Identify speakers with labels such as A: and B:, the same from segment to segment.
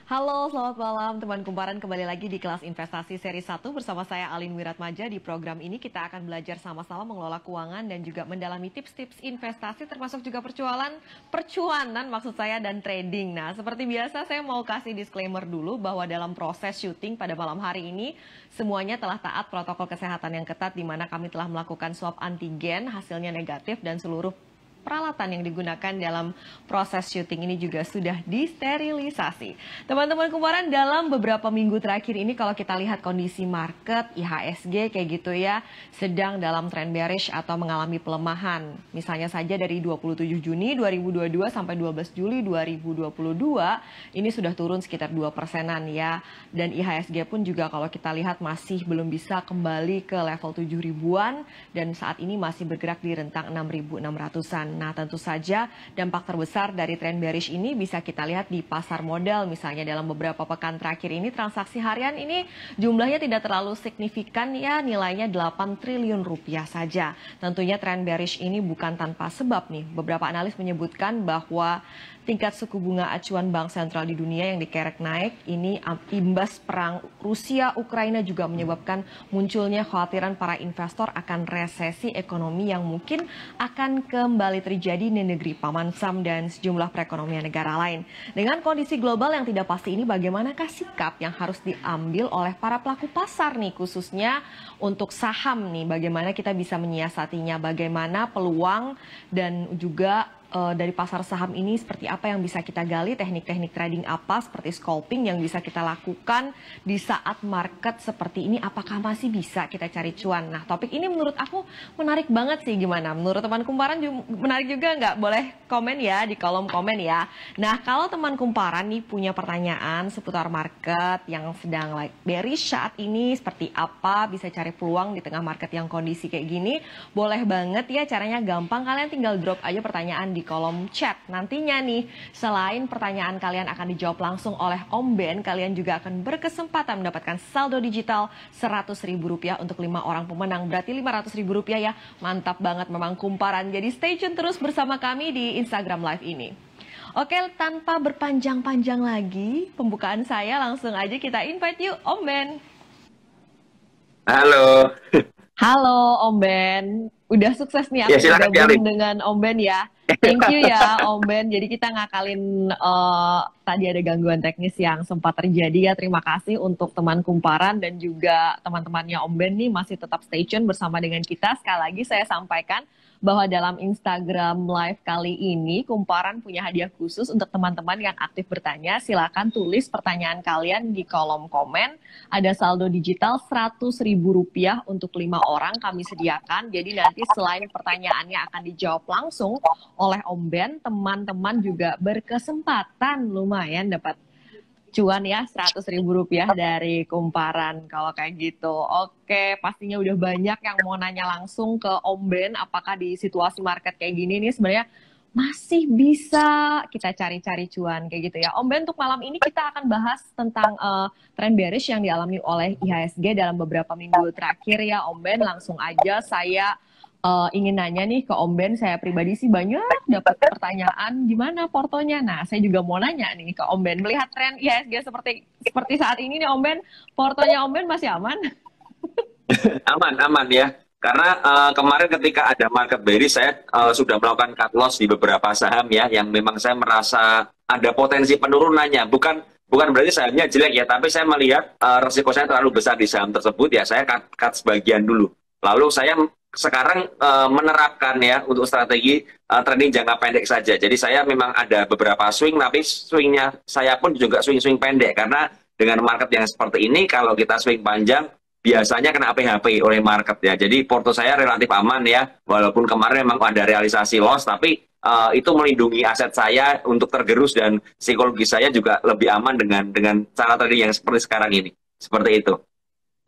A: Halo, selamat malam teman kumparan, kembali lagi di kelas investasi seri 1 bersama saya Alin Wiratmaja. Di program ini kita akan belajar sama-sama mengelola keuangan dan juga mendalami tips-tips investasi termasuk juga percuanan maksud saya dan trading. Nah, seperti biasa saya mau kasih disclaimer dulu bahwa dalam proses syuting pada malam hari ini semuanya telah taat protokol kesehatan yang ketat di mana kami telah melakukan swab antigen, hasilnya negatif dan seluruh peralatan yang digunakan dalam proses syuting ini juga sudah disterilisasi. Teman-teman kumparan, dalam beberapa minggu terakhir ini kalau kita lihat kondisi market, IHSG kayak gitu ya, sedang dalam trend bearish atau mengalami pelemahan. Misalnya saja dari 27 Juni 2022 sampai 12 Juli 2022, ini sudah turun sekitar 2%-an ya. Dan IHSG pun juga kalau kita lihat masih belum bisa kembali ke level 7 ribuan dan saat ini masih bergerak di rentang 6.600-an. Nah, tentu saja dampak terbesar dari tren bearish ini bisa kita lihat di pasar modal. Misalnya dalam beberapa pekan terakhir ini transaksi harian ini jumlahnya tidak terlalu signifikan ya, nilainya 8 triliun rupiah saja. Tentunya tren bearish ini bukan tanpa sebab nih. Beberapa analis menyebutkan bahwa tingkat suku bunga acuan bank sentral di dunia yang dikerek naik ini imbas perang Rusia-Ukraina juga menyebabkan munculnya kekhawatiran para investor akan resesi ekonomi yang mungkin akan kembali terjadi di negeri Paman Sam dan sejumlah perekonomian negara lain. Dengan kondisi global yang tidak pasti ini, bagaimanakah sikap yang harus diambil oleh para pelaku pasar nih, khususnya untuk saham nih, bagaimana kita bisa menyiasatinya, bagaimana peluang dan juga dari pasar saham ini seperti apa yang bisa kita gali, teknik-teknik trading apa seperti scalping yang bisa kita lakukan di saat market seperti ini, apakah masih bisa kita cari cuan. Nah, topik ini menurut aku menarik banget sih, gimana? Menurut teman kumparan menarik juga nggak? Boleh komen ya di kolom komen ya. Nah, kalau teman kumparan nih punya pertanyaan seputar market yang sedang bearish saat ini, seperti apa bisa cari peluang di tengah market yang kondisi kayak gini, boleh banget ya, caranya gampang, kalian tinggal drop aja pertanyaan di kolom chat. Nantinya nih, selain pertanyaan kalian akan dijawab langsung oleh Om Ben, kalian juga akan berkesempatan mendapatkan saldo digital Rp100.000 untuk 5 orang pemenang. Berarti Rp500.000 ya. Mantap banget memang kumparan. Jadi stay tune terus bersama kami di Instagram Live ini. Oke, tanpa berpanjang-panjang lagi, pembukaan saya langsung aja kita invite yuk Om Ben.
B: Halo.
A: Halo Om Ben, udah sukses nih
B: Ya
A: aku
B: silakan
A: bergabung
B: Dialin.
A: dengan Om Ben ya. Thank you ya Om Ben. Jadi kita ngakalin tadi ada gangguan teknis yang sempat terjadi ya. Terima kasih untuk teman kumparan dan juga teman-temannya Om Ben nih masih tetap stay tune bersama dengan kita. Sekali lagi saya sampaikan bahwa dalam Instagram Live kali ini kumparan punya hadiah khusus untuk teman-teman yang aktif bertanya. Silakan tulis pertanyaan kalian di kolom komen. Ada saldo digital Rp100.000 untuk 5 orang kami sediakan. Jadi nanti selain pertanyaannya akan dijawab langsung oleh Om Ben, teman-teman juga berkesempatan lumayan dapat cuan ya, Rp100.000 dari kumparan kalau kayak gitu. Oke, pastinya udah banyak yang mau nanya langsung ke Om Ben, apakah di situasi market kayak gini nih sebenarnya masih bisa kita cari-cari cuan kayak gitu ya. Om Ben, untuk malam ini kita akan bahas tentang tren bearish yang dialami oleh IHSG dalam beberapa minggu terakhir ya. Om Ben, langsung aja saya ingin nanya nih ke Om Ben. Saya pribadi sih banyak dapat pertanyaan gimana portonya. Nah, saya juga mau nanya nih ke Om Ben, melihat tren IHSG seperti saat ini nih Om Ben, portonya Om Ben masih aman?
B: Aman, aman ya. Karena kemarin ketika ada market bearish, saya sudah melakukan cut loss di beberapa saham ya, yang memang saya merasa ada potensi penurunannya. Bukan berarti sahamnya jelek ya, tapi saya melihat resiko saya terlalu besar di saham tersebut ya, saya cut sebagian dulu. Lalu saya sekarang menerapkan ya untuk strategi trading jangka pendek saja. Jadi saya memang ada beberapa swing, tapi swingnya saya pun juga swing-swing pendek. Karena dengan market yang seperti ini, kalau kita swing panjang, biasanya kena PHP oleh market ya. Jadi porto saya relatif aman ya. Walaupun kemarin memang ada realisasi loss, tapi itu melindungi aset saya untuk tergerus dan psikologi saya juga lebih aman dengan cara trading yang seperti sekarang ini. Seperti itu.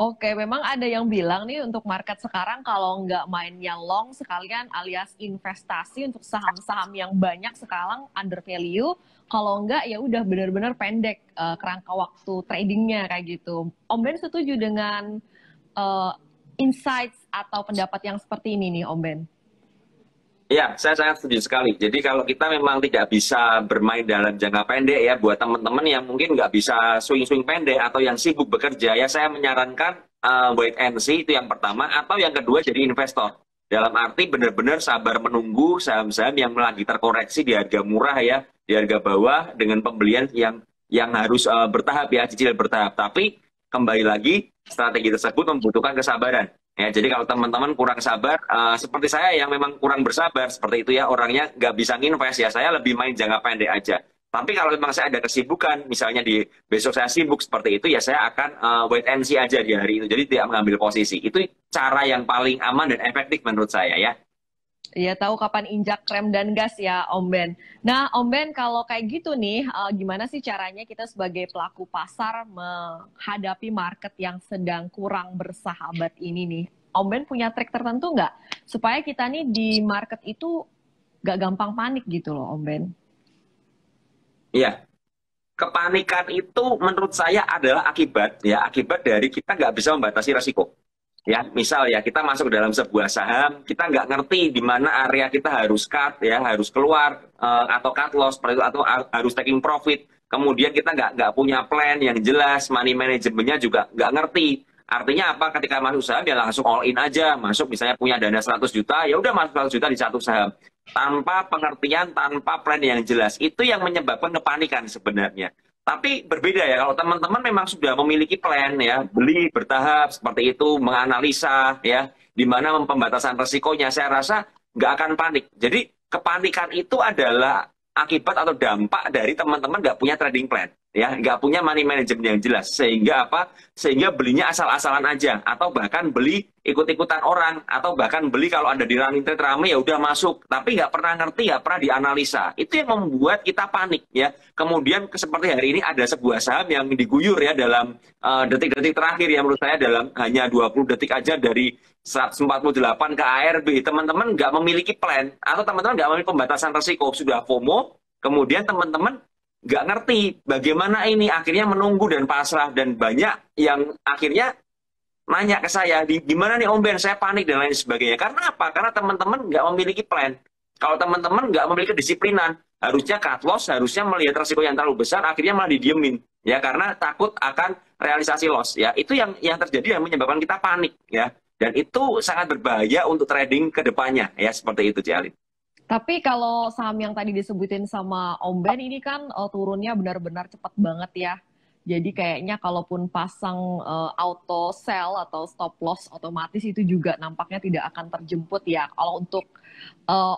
A: Oke, memang ada yang bilang nih untuk market sekarang kalau nggak mainnya long sekalian alias investasi untuk saham-saham yang banyak sekarang under value, kalau nggak ya udah benar-benar pendek kerangka waktu tradingnya kayak gitu. Om Ben setuju dengan uh, insights atau pendapat yang seperti ini nih Om Ben?
B: Ya, saya sangat setuju sekali. Jadi kalau kita memang tidak bisa bermain dalam jangka pendek ya, buat teman-teman yang mungkin nggak bisa swing-swing pendek atau yang sibuk bekerja, ya saya menyarankan wait and see itu yang pertama, atau yang kedua jadi investor. Dalam arti benar-benar sabar menunggu saham-saham yang lagi terkoreksi di harga murah ya, di harga bawah dengan pembelian yang harus bertahap ya, cicil bertahap. Tapi kembali lagi strategi tersebut membutuhkan kesabaran. Ya, jadi kalau teman-teman kurang sabar, seperti saya yang memang kurang bersabar, seperti itu ya, orangnya nggak bisa nginvest ya, saya lebih main jangka pendek aja. Tapi kalau memang saya ada kesibukan, misalnya di besok saya sibuk seperti itu, ya saya akan wait and see aja di hari itu. Jadi tidak mengambil posisi. Itu cara yang paling aman dan efektif menurut saya ya.
A: Ya tahu kapan injak rem dan gas ya Om Ben. Nah Om Ben kalau kayak gitu nih, gimana sih caranya kita sebagai pelaku pasar menghadapi market yang sedang kurang bersahabat ini nih? Om Ben punya trik tertentu nggak? Supaya kita nih di market itu nggak gampang panik gitu loh Om Ben.
B: Iya, kepanikan itu menurut saya adalah akibat dari kita nggak bisa membatasi resiko. Ya, misal ya kita masuk dalam sebuah saham, kita nggak ngerti di mana area kita harus cut ya, harus keluar atau cut loss seperti itu, atau harus taking profit. Kemudian kita nggak punya plan yang jelas, money manajemennya juga nggak ngerti. Artinya apa? Ketika masuk saham ya langsung all in aja. Masuk misalnya punya dana 100 juta, ya udah masuk 100 juta di satu saham. Tanpa pengertian, tanpa plan yang jelas. Itu yang menyebabkan kepanikan sebenarnya. Tapi berbeda ya, kalau teman-teman memang sudah memiliki plan ya, beli bertahap seperti itu, menganalisa ya, di mana pembatasan resikonya, saya rasa nggak akan panik. Jadi kepanikan itu adalah akibat atau dampak dari teman-teman nggak punya trading plan, ya, nggak punya money management yang jelas, sehingga apa? Sehingga belinya asal-asalan aja, atau bahkan beli ikut-ikutan orang, atau bahkan beli kalau ada di running trade rame ya udah masuk, tapi nggak pernah ngerti, nggak pernah dianalisa. Itu yang membuat kita panik ya. Kemudian seperti hari ini ada sebuah saham yang diguyur ya dalam detik-detik terakhir ya, menurut saya dalam hanya 20 detik aja dari 148 ke ARB. Teman-teman nggak memiliki plan, atau teman-teman nggak memiliki pembatasan risiko, sudah FOMO, kemudian teman-teman nggak ngerti bagaimana ini, akhirnya menunggu dan pasrah, dan banyak yang akhirnya nanya ke saya, di gimana nih Om Ben, saya panik dan lain sebagainya. Karena apa? Karena teman-teman nggak memiliki plan. Kalau teman-teman nggak memiliki kedisiplinan, harusnya cut loss, harusnya melihat resiko yang terlalu besar, akhirnya malah didiemin. Ya, karena takut akan realisasi loss. Ya, itu yang terjadi yang menyebabkan kita panik. Ya, dan itu sangat berbahaya untuk trading ke depannya. Ya, seperti itu, Cialin.
A: Tapi kalau saham yang tadi disebutin sama Om Ben ini kan turunnya benar-benar cepat banget ya. Jadi kayaknya kalaupun pasang auto sell atau stop loss otomatis itu juga nampaknya tidak akan terjemput ya. Kalau untuk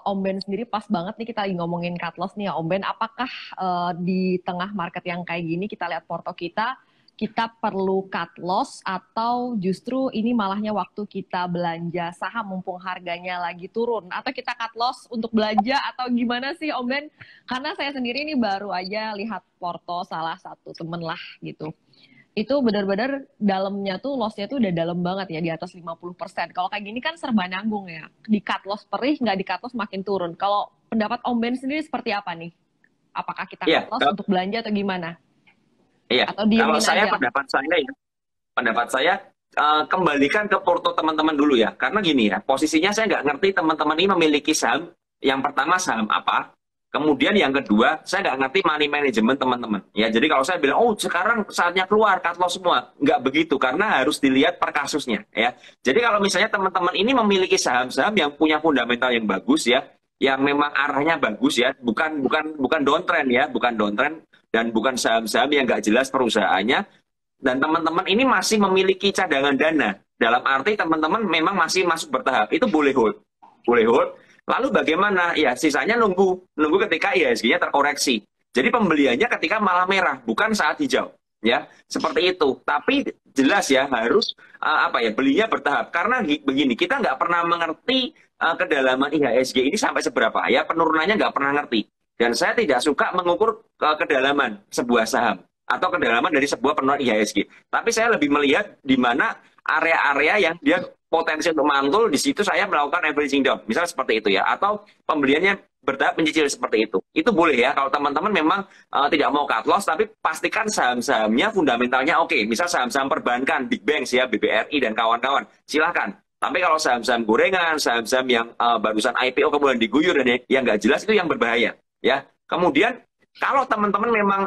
A: Om Ben sendiri pas banget nih kita lagi ngomongin cut loss nih ya Om Ben. Apakah di tengah market yang kayak gini kita lihat porto kita perlu cut loss, atau justru ini malahnya waktu kita belanja saham mumpung harganya lagi turun, atau kita cut loss untuk belanja, atau gimana sih Om Ben? Karena saya sendiri ini baru aja lihat porto salah satu temen lah gitu. Itu benar-benar dalamnya tuh lossnya tuh udah dalam banget ya, di atas 50%. Kalau kayak gini kan serba nanggung ya. Di cut loss perih, nggak di cut loss makin turun. Kalau pendapat Om Ben sendiri seperti apa nih? Apakah kita cut loss untuk belanja atau gimana?
B: Iya,
A: Atau
B: kalau saya
A: aja?
B: pendapat saya kembalikan ke porto teman-teman dulu ya. Karena gini ya, posisinya saya nggak ngerti teman-teman ini memiliki saham. Yang pertama saham apa? Kemudian yang kedua, saya nggak ngerti money management teman-teman. Ya, jadi kalau saya bilang, oh sekarang saatnya keluar, cut loss semua. Nggak begitu, karena harus dilihat per kasusnya. Ya. Jadi kalau misalnya teman-teman ini memiliki saham-saham yang punya fundamental yang bagus ya, yang memang arahnya bagus ya, bukan downtrend ya, bukan downtrend, dan bukan saham-saham yang nggak jelas perusahaannya, dan teman-teman ini masih memiliki cadangan dana, dalam arti teman-teman memang masih masuk bertahap, itu boleh hold. Boleh hold. Lalu bagaimana? Ya, sisanya nunggu ketika IHSG-nya terkoreksi. Jadi pembeliannya ketika malah merah, bukan saat hijau. Ya, seperti itu. Tapi jelas ya harus belinya bertahap. Karena begini, kita nggak pernah mengerti kedalaman IHSG ini sampai seberapa. Ya, penurunannya nggak pernah ngerti. Dan saya tidak suka mengukur kedalaman sebuah saham atau kedalaman dari sebuah penurunan IHSG. Tapi saya lebih melihat di mana area-area yang dia potensi untuk mantul, di situ saya melakukan averaging down. Misalnya seperti itu ya. Atau pembeliannya bertahap mencicil seperti itu. Itu boleh ya kalau teman-teman memang tidak mau cut loss, tapi pastikan saham-sahamnya fundamentalnya oke. Misal saham-saham perbankan, big banks ya, BBRI dan kawan-kawan. Silahkan. Tapi kalau saham-saham gorengan, saham-saham yang barusan IPO kemudian diguyur dan yang nggak jelas itu yang berbahaya. Ya. Kemudian kalau teman-teman memang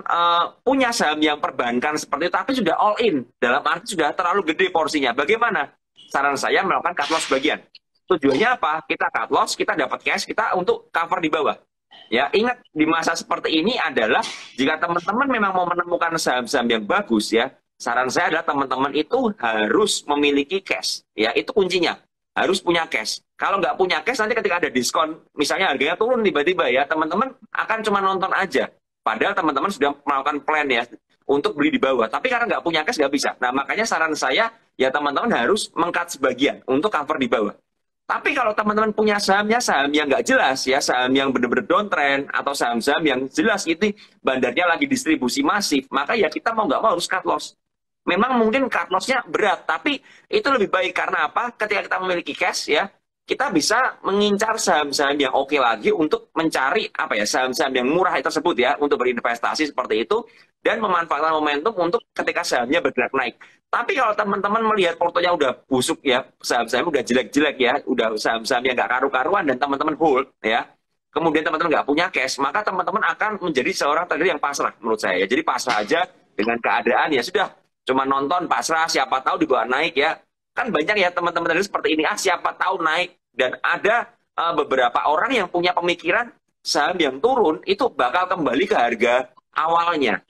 B: punya saham yang perbankan seperti itu, tapi sudah all in, dalam arti sudah terlalu gede porsinya, bagaimana? Saran saya melakukan cut loss bagian. Tujuannya apa? Kita cut loss, kita dapat cash, kita untuk cover di bawah. Ya, ingat di masa seperti ini adalah jika teman-teman memang mau menemukan saham-saham yang bagus ya, saran saya adalah teman-teman itu harus memiliki cash. Ya, itu kuncinya. Harus punya cash. Kalau nggak punya cash, nanti ketika ada diskon, misalnya harganya turun tiba-tiba ya, teman-teman akan cuma nonton aja. Padahal teman-teman sudah melakukan plan ya untuk beli di bawah. Tapi karena nggak punya cash, nggak bisa. Nah, makanya saran saya, ya teman-teman harus meng-cut sebagian untuk cover di bawah. Tapi kalau teman-teman punya sahamnya saham yang nggak jelas ya, saham yang benar-benar downtrend atau saham-saham yang jelas itu bandarnya lagi distribusi masif, maka ya kita mau nggak mau harus cut loss. Memang mungkin cut loss-nya berat, tapi itu lebih baik karena apa? Ketika kita memiliki cash ya, kita bisa mengincar saham-saham yang oke lagi untuk mencari apa ya saham-saham yang murah tersebut ya untuk berinvestasi seperti itu dan memanfaatkan momentum untuk ketika sahamnya bergerak naik. Tapi kalau teman-teman melihat portonya udah busuk ya, saham-saham udah jelek-jelek ya, udah saham-saham yang nggak karu-karuan dan teman-teman hold ya, kemudian teman-teman nggak punya cash, maka teman-teman akan menjadi seorang trader yang pasrah menurut saya. Jadi pasrah aja dengan keadaan ya sudah, cuma nonton pasrah, siapa tahu dibawa naik ya. Kan banyak ya teman-teman trader seperti ini, siapa tahu naik. Dan ada beberapa orang yang punya pemikiran saham yang turun itu bakal kembali ke harga awalnya.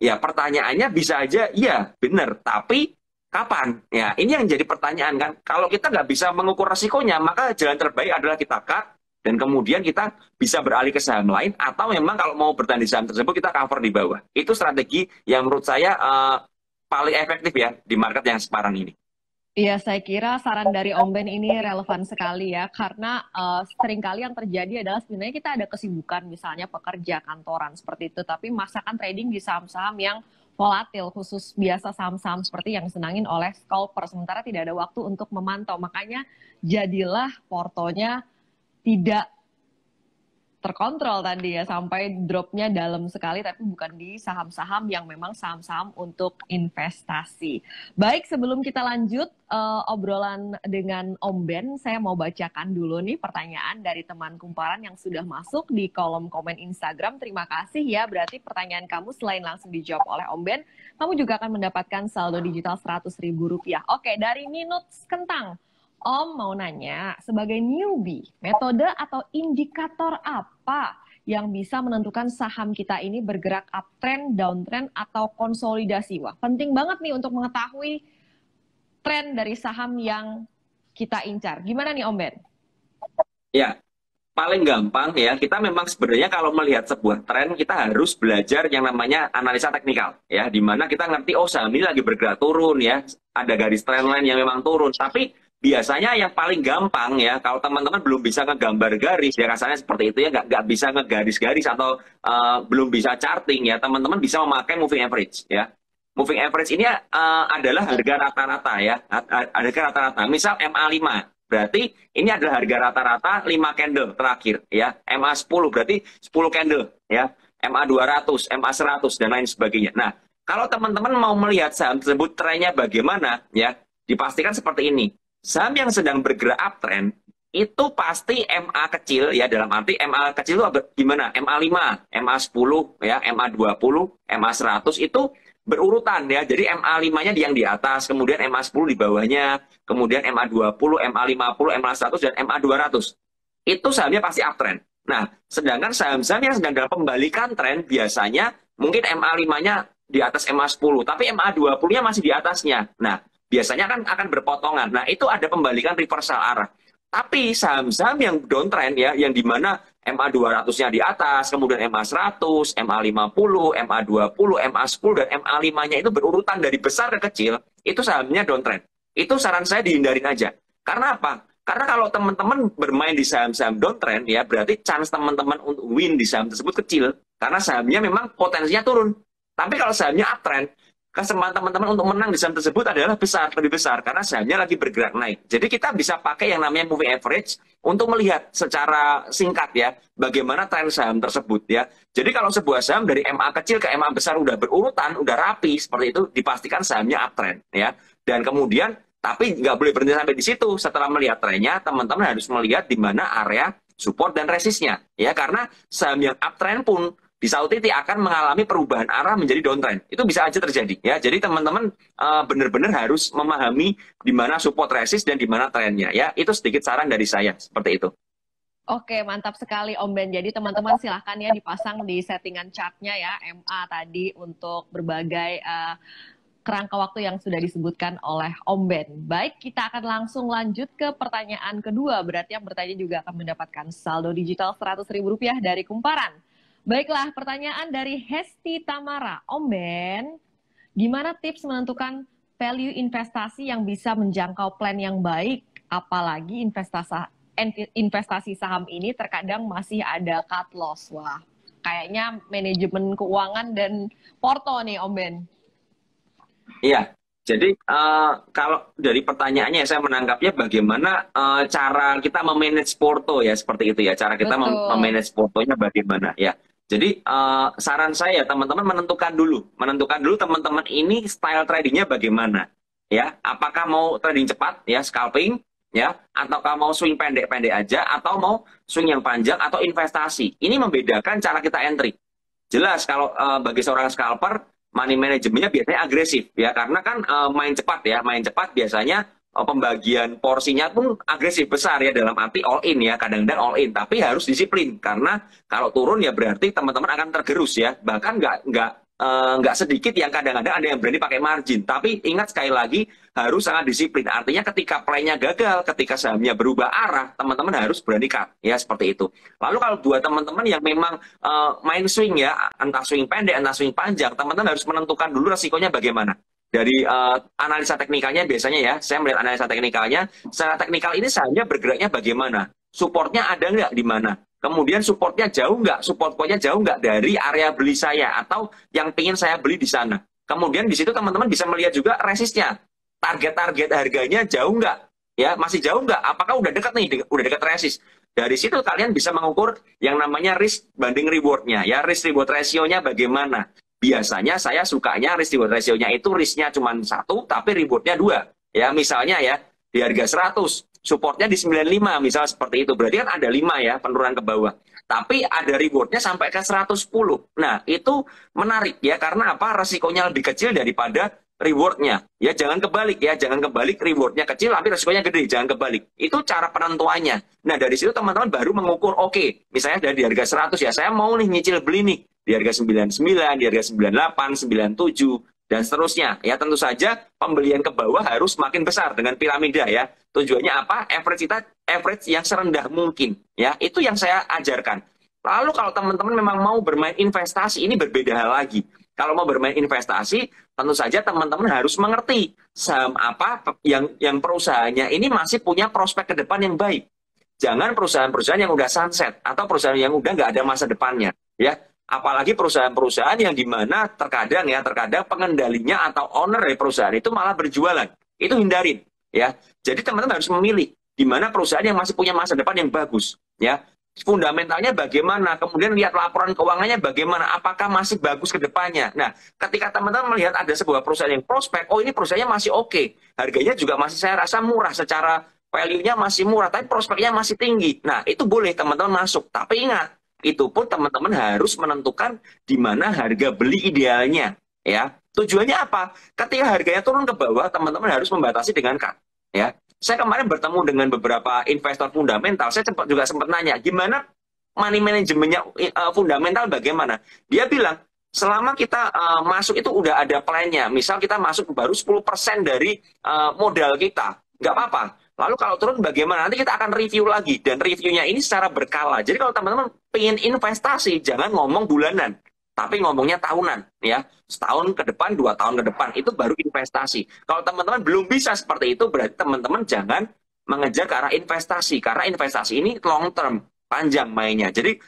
B: Ya, pertanyaannya bisa aja, iya, benar. Tapi kapan? Ya, ini yang jadi pertanyaan kan. Kalau kita nggak bisa mengukur resikonya, maka jalan terbaik adalah kita cut, dan kemudian kita bisa beralih ke saham lain, atau memang kalau mau bertahan di saham tersebut, kita cover di bawah. Itu strategi yang menurut saya paling efektif ya di market yang sekarang ini.
A: Iya, saya kira saran dari Om Ben ini relevan sekali ya, karena seringkali yang terjadi adalah sebenarnya kita ada kesibukan, misalnya pekerja kantoran seperti itu, tapi masakan trading di saham-saham yang volatil, khusus biasa saham-saham seperti yang disenangin oleh scalper, sementara tidak ada waktu untuk memantau, makanya jadilah portonya tidak terkontrol tadi ya, sampai dropnya dalam sekali, tapi bukan di saham-saham yang memang saham-saham untuk investasi. Baik, sebelum kita lanjut obrolan dengan Om Ben, saya mau bacakan dulu nih pertanyaan dari teman kumparan yang sudah masuk di kolom komen Instagram. Terima kasih ya, berarti pertanyaan kamu selain langsung dijawab oleh Om Ben, kamu juga akan mendapatkan saldo digital Rp100.000. Oke, dari Ninuts Kentang. Om mau nanya, sebagai newbie, metode atau indikator apa yang bisa menentukan saham kita ini bergerak uptrend, downtrend, atau konsolidasi? Wah, penting banget nih untuk mengetahui tren dari saham yang kita incar. Gimana nih Om Ben?
B: Ya, paling gampang ya, kita memang sebenarnya kalau melihat sebuah tren, kita harus belajar yang namanya analisa teknikal. Ya, di mana kita ngerti, oh saham ini lagi bergerak turun ya, ada garis trendline yang memang turun. Tapi biasanya yang paling gampang ya, kalau teman-teman belum bisa ngegambar garis, ya kasarnya seperti itu ya, nggak bisa ngegaris-garis atau belum bisa charting ya, teman-teman bisa memakai moving average ya. Moving average ini adalah harga rata-rata ya, harga rata-rata. Misal MA5, berarti ini adalah harga rata-rata 5 candle terakhir ya. MA10 berarti 10 candle ya. MA200, MA100 dan lain sebagainya. Nah, kalau teman-teman mau melihat saham tersebut trennya bagaimana ya, dipastikan seperti ini. Saham yang sedang bergerak uptrend itu pasti MA kecil ya, dalam arti MA kecil itu gimana? MA5, MA10 ya, MA20, MA100 itu berurutan ya. Jadi MA5-nya yang di atas, kemudian MA10 di bawahnya, kemudian MA20, MA50, MA100 dan MA200. Itu sahamnya pasti uptrend. Nah, sedangkan saham-saham yang sedang dalam pembalikan tren biasanya mungkin MA5-nya di atas MA10, tapi MA20-nya masih di atasnya. Nah, biasanya kan akan berpotongan. Nah, itu ada pembalikan reversal arah. Tapi saham-saham yang downtrend ya, yang di mana MA200-nya di atas, kemudian MA100, MA50, MA20, MA10, dan MA5-nya itu berurutan dari besar ke kecil, itu sahamnya downtrend. Itu saran saya dihindarin aja. Karena apa? Karena kalau teman-teman bermain di saham-saham downtrend ya, berarti chance teman-teman untuk win di saham tersebut kecil. Karena sahamnya memang potensinya turun. Tapi kalau sahamnya uptrend, kesempatan teman-teman untuk menang di saham tersebut adalah besar, lebih besar, karena sahamnya lagi bergerak naik. Jadi kita bisa pakai yang namanya moving average untuk melihat secara singkat ya, bagaimana tren saham tersebut ya. Jadi kalau sebuah saham dari MA kecil ke MA besar udah berurutan, udah rapi, seperti itu, dipastikan sahamnya uptrend ya. Dan kemudian Tapi nggak boleh berhenti sampai di situ. Setelah melihat trennya, teman-teman harus melihat di mana area support dan resistnya. Ya, karena saham yang uptrend pun di suatu titik akan mengalami perubahan arah menjadi downtrend. Itu bisa aja terjadi. Ya, jadi teman-teman benar-benar harus memahami di mana support resist dan di mana trennya. Ya, itu sedikit saran dari saya seperti itu.
A: Oke, mantap sekali Om Ben. Jadi teman-teman silahkan ya dipasang di settingan chartnya ya, MA tadi untuk berbagai kerangka waktu yang sudah disebutkan oleh Om Ben. Baik, kita akan langsung lanjut ke pertanyaan kedua. Berarti yang bertanya juga akan mendapatkan saldo digital Rp100.000 dari Kumparan. Baiklah, pertanyaan dari Hesti Tamara. Om Ben, gimana tips menentukan value investasi yang bisa menjangkau plan yang baik? Apalagi investasi saham ini terkadang masih ada cut loss. Wah, kayaknya manajemen keuangan dan porto nih Om Ben.
B: Iya, jadi kalau dari pertanyaannya saya menangkapnya bagaimana cara kita memanage porto ya seperti itu ya. Cara kita
A: Betul.
B: memanage portonya bagaimana ya. Jadi saran saya teman-teman menentukan dulu teman-teman ini style tradingnya bagaimana ya. Apakah mau trading cepat ya scalping ya, ataukah mau swing pendek-pendek aja, atau mau swing yang panjang atau investasi. Ini membedakan cara kita entry. Jelas kalau bagi seorang scalper money manajemennya biasanya agresif ya karena kan main cepat biasanya pembagian porsinya pun agresif besar ya dalam arti all in ya kadang-kadang all in tapi harus disiplin karena kalau turun ya berarti teman-teman akan tergerus ya bahkan nggak sedikit yang kadang-kadang ada yang berani pakai margin tapi ingat sekali lagi harus sangat disiplin artinya ketika play-nya gagal ketika sahamnya berubah arah teman-teman harus berani cut ya seperti itu. Lalu kalau buat teman-teman yang memang main swing ya, entah swing pendek, entah swing panjang, teman-teman harus menentukan dulu resikonya bagaimana. Dari analisa teknikalnya biasanya ya, saya melihat analisa teknikalnya, secara teknikal ini sahamnya bergeraknya bagaimana, supportnya ada nggak di mana, kemudian supportnya jauh nggak, support point-nya jauh nggak dari area beli saya, atau yang ingin saya beli di sana. Kemudian di situ teman-teman bisa melihat juga resistnya, target-target harganya jauh nggak, ya masih jauh nggak, apakah udah dekat nih, udah dekat resist. Dari situ kalian bisa mengukur yang namanya risk banding reward-nya, ya risk reward ratio-nya bagaimana. Biasanya saya sukanya risk reward ratio-nya itu risk-nya cuma 1, tapi reward-nya 2. Ya misalnya ya, di harga 100, support-nya di 95, misal seperti itu. Berarti kan ada 5 ya, penurunan ke bawah. Tapi ada reward-nya sampai ke 110. Nah, itu menarik ya, karena apa? Resikonya lebih kecil daripada reward-nya. Ya, jangan kebalik ya, jangan kebalik reward-nya kecil tapi resikonya gede, jangan kebalik. Itu cara penentuannya. Nah, dari situ teman-teman baru mengukur, oke, misalnya dari harga 100 ya, saya mau nih nyicil beli nih di harga 99, di harga 98, 97 dan seterusnya. Ya, tentu saja pembelian ke bawah harus makin besar dengan piramida ya. Tujuannya apa? Average yang serendah mungkin. Ya, itu yang saya ajarkan. Lalu kalau teman-teman memang mau bermain investasi, ini berbeda hal lagi. Kalau mau bermain investasi, tentu saja teman-teman harus mengerti saham apa yang perusahaannya ini masih punya prospek ke depan yang baik. Jangan perusahaan-perusahaan yang udah sunset atau perusahaan yang udah nggak ada masa depannya, ya. Apalagi perusahaan-perusahaan yang dimana terkadang pengendalinya atau owner dari perusahaan itu malah berjualan. Itu hindarin, ya. Jadi teman-teman harus memilih di mana perusahaan yang masih punya masa depan yang bagus, ya. Fundamentalnya bagaimana, kemudian lihat laporan keuangannya bagaimana, apakah masih bagus ke depannya. Nah, ketika teman-teman melihat ada sebuah perusahaan yang prospek, oh ini perusahaannya masih oke, harganya juga masih saya rasa murah, secara value-nya masih murah, tapi prospeknya masih tinggi. Nah, itu boleh teman-teman masuk, tapi ingat, itu pun teman-teman harus menentukan di mana harga beli idealnya. Ya, tujuannya apa? Ketika harganya turun ke bawah, teman-teman harus membatasi dengan cut. Ya, saya kemarin bertemu dengan beberapa investor fundamental, saya juga sempat nanya, gimana money manajemennya fundamental bagaimana? Dia bilang, selama kita masuk itu udah ada plan-nya, misal kita masuk baru 10% dari modal kita, nggak apa-apa. Lalu kalau turun bagaimana? Nanti kita akan review lagi, dan reviewnya ini secara berkala. Jadi kalau teman-teman pengen investasi, jangan ngomong bulanan, tapi ngomongnya tahunan, ya. Setahun ke depan, 2 tahun ke depan, itu baru investasi. Kalau teman-teman belum bisa seperti itu, berarti teman-teman jangan mengejar ke arah investasi. Karena investasi ini long term, panjang mainnya. Jadi,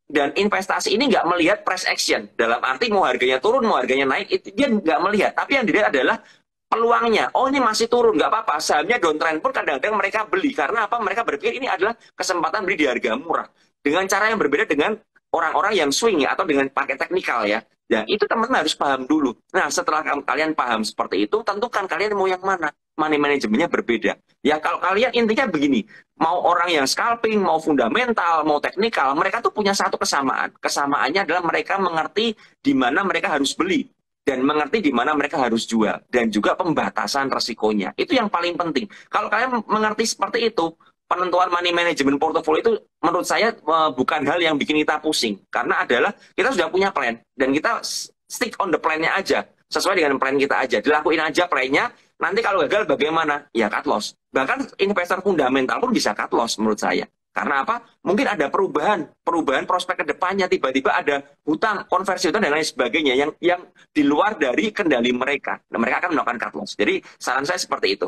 B: dan investasi ini nggak melihat price action. Dalam arti mau harganya turun, mau harganya naik, itu dia nggak melihat. Tapi yang dilihat adalah peluangnya. Oh ini masih turun, nggak apa-apa. Sahamnya downtrend pun kadang-kadang mereka beli. Karena apa? Mereka berpikir ini adalah kesempatan beli di harga murah. Dengan cara yang berbeda dengan orang-orang yang swing ya, atau dengan pakai teknikal ya. Ya, itu teman-teman harus paham dulu. Nah, setelah kalian paham seperti itu, tentukan kalian mau yang mana. money manajemennya berbeda. Ya kalau kalian intinya begini, mau orang yang scalping, mau fundamental, mau teknikal, mereka tuh punya satu kesamaan. Kesamaannya adalah mereka mengerti di mana mereka harus beli dan mengerti di mana mereka harus jual dan juga pembatasan resikonya. Itu yang paling penting. Kalau kalian mengerti seperti itu, penentuan money management portfolio itu menurut saya bukan hal yang bikin kita pusing karena adalah kita sudah punya plan dan kita stick on the plan-nya aja sesuai dengan plan kita aja, dilakuin aja plan-nya. Nanti kalau gagal bagaimana? Ya cut loss. Bahkan investor fundamental pun bisa cut loss menurut saya. Karena apa? Mungkin ada perubahan prospek ke depannya, tiba-tiba ada hutang, konversi hutang dan lain sebagainya yang di luar dari kendali mereka. Nah, mereka akan melakukan cut loss. Jadi saran saya seperti itu.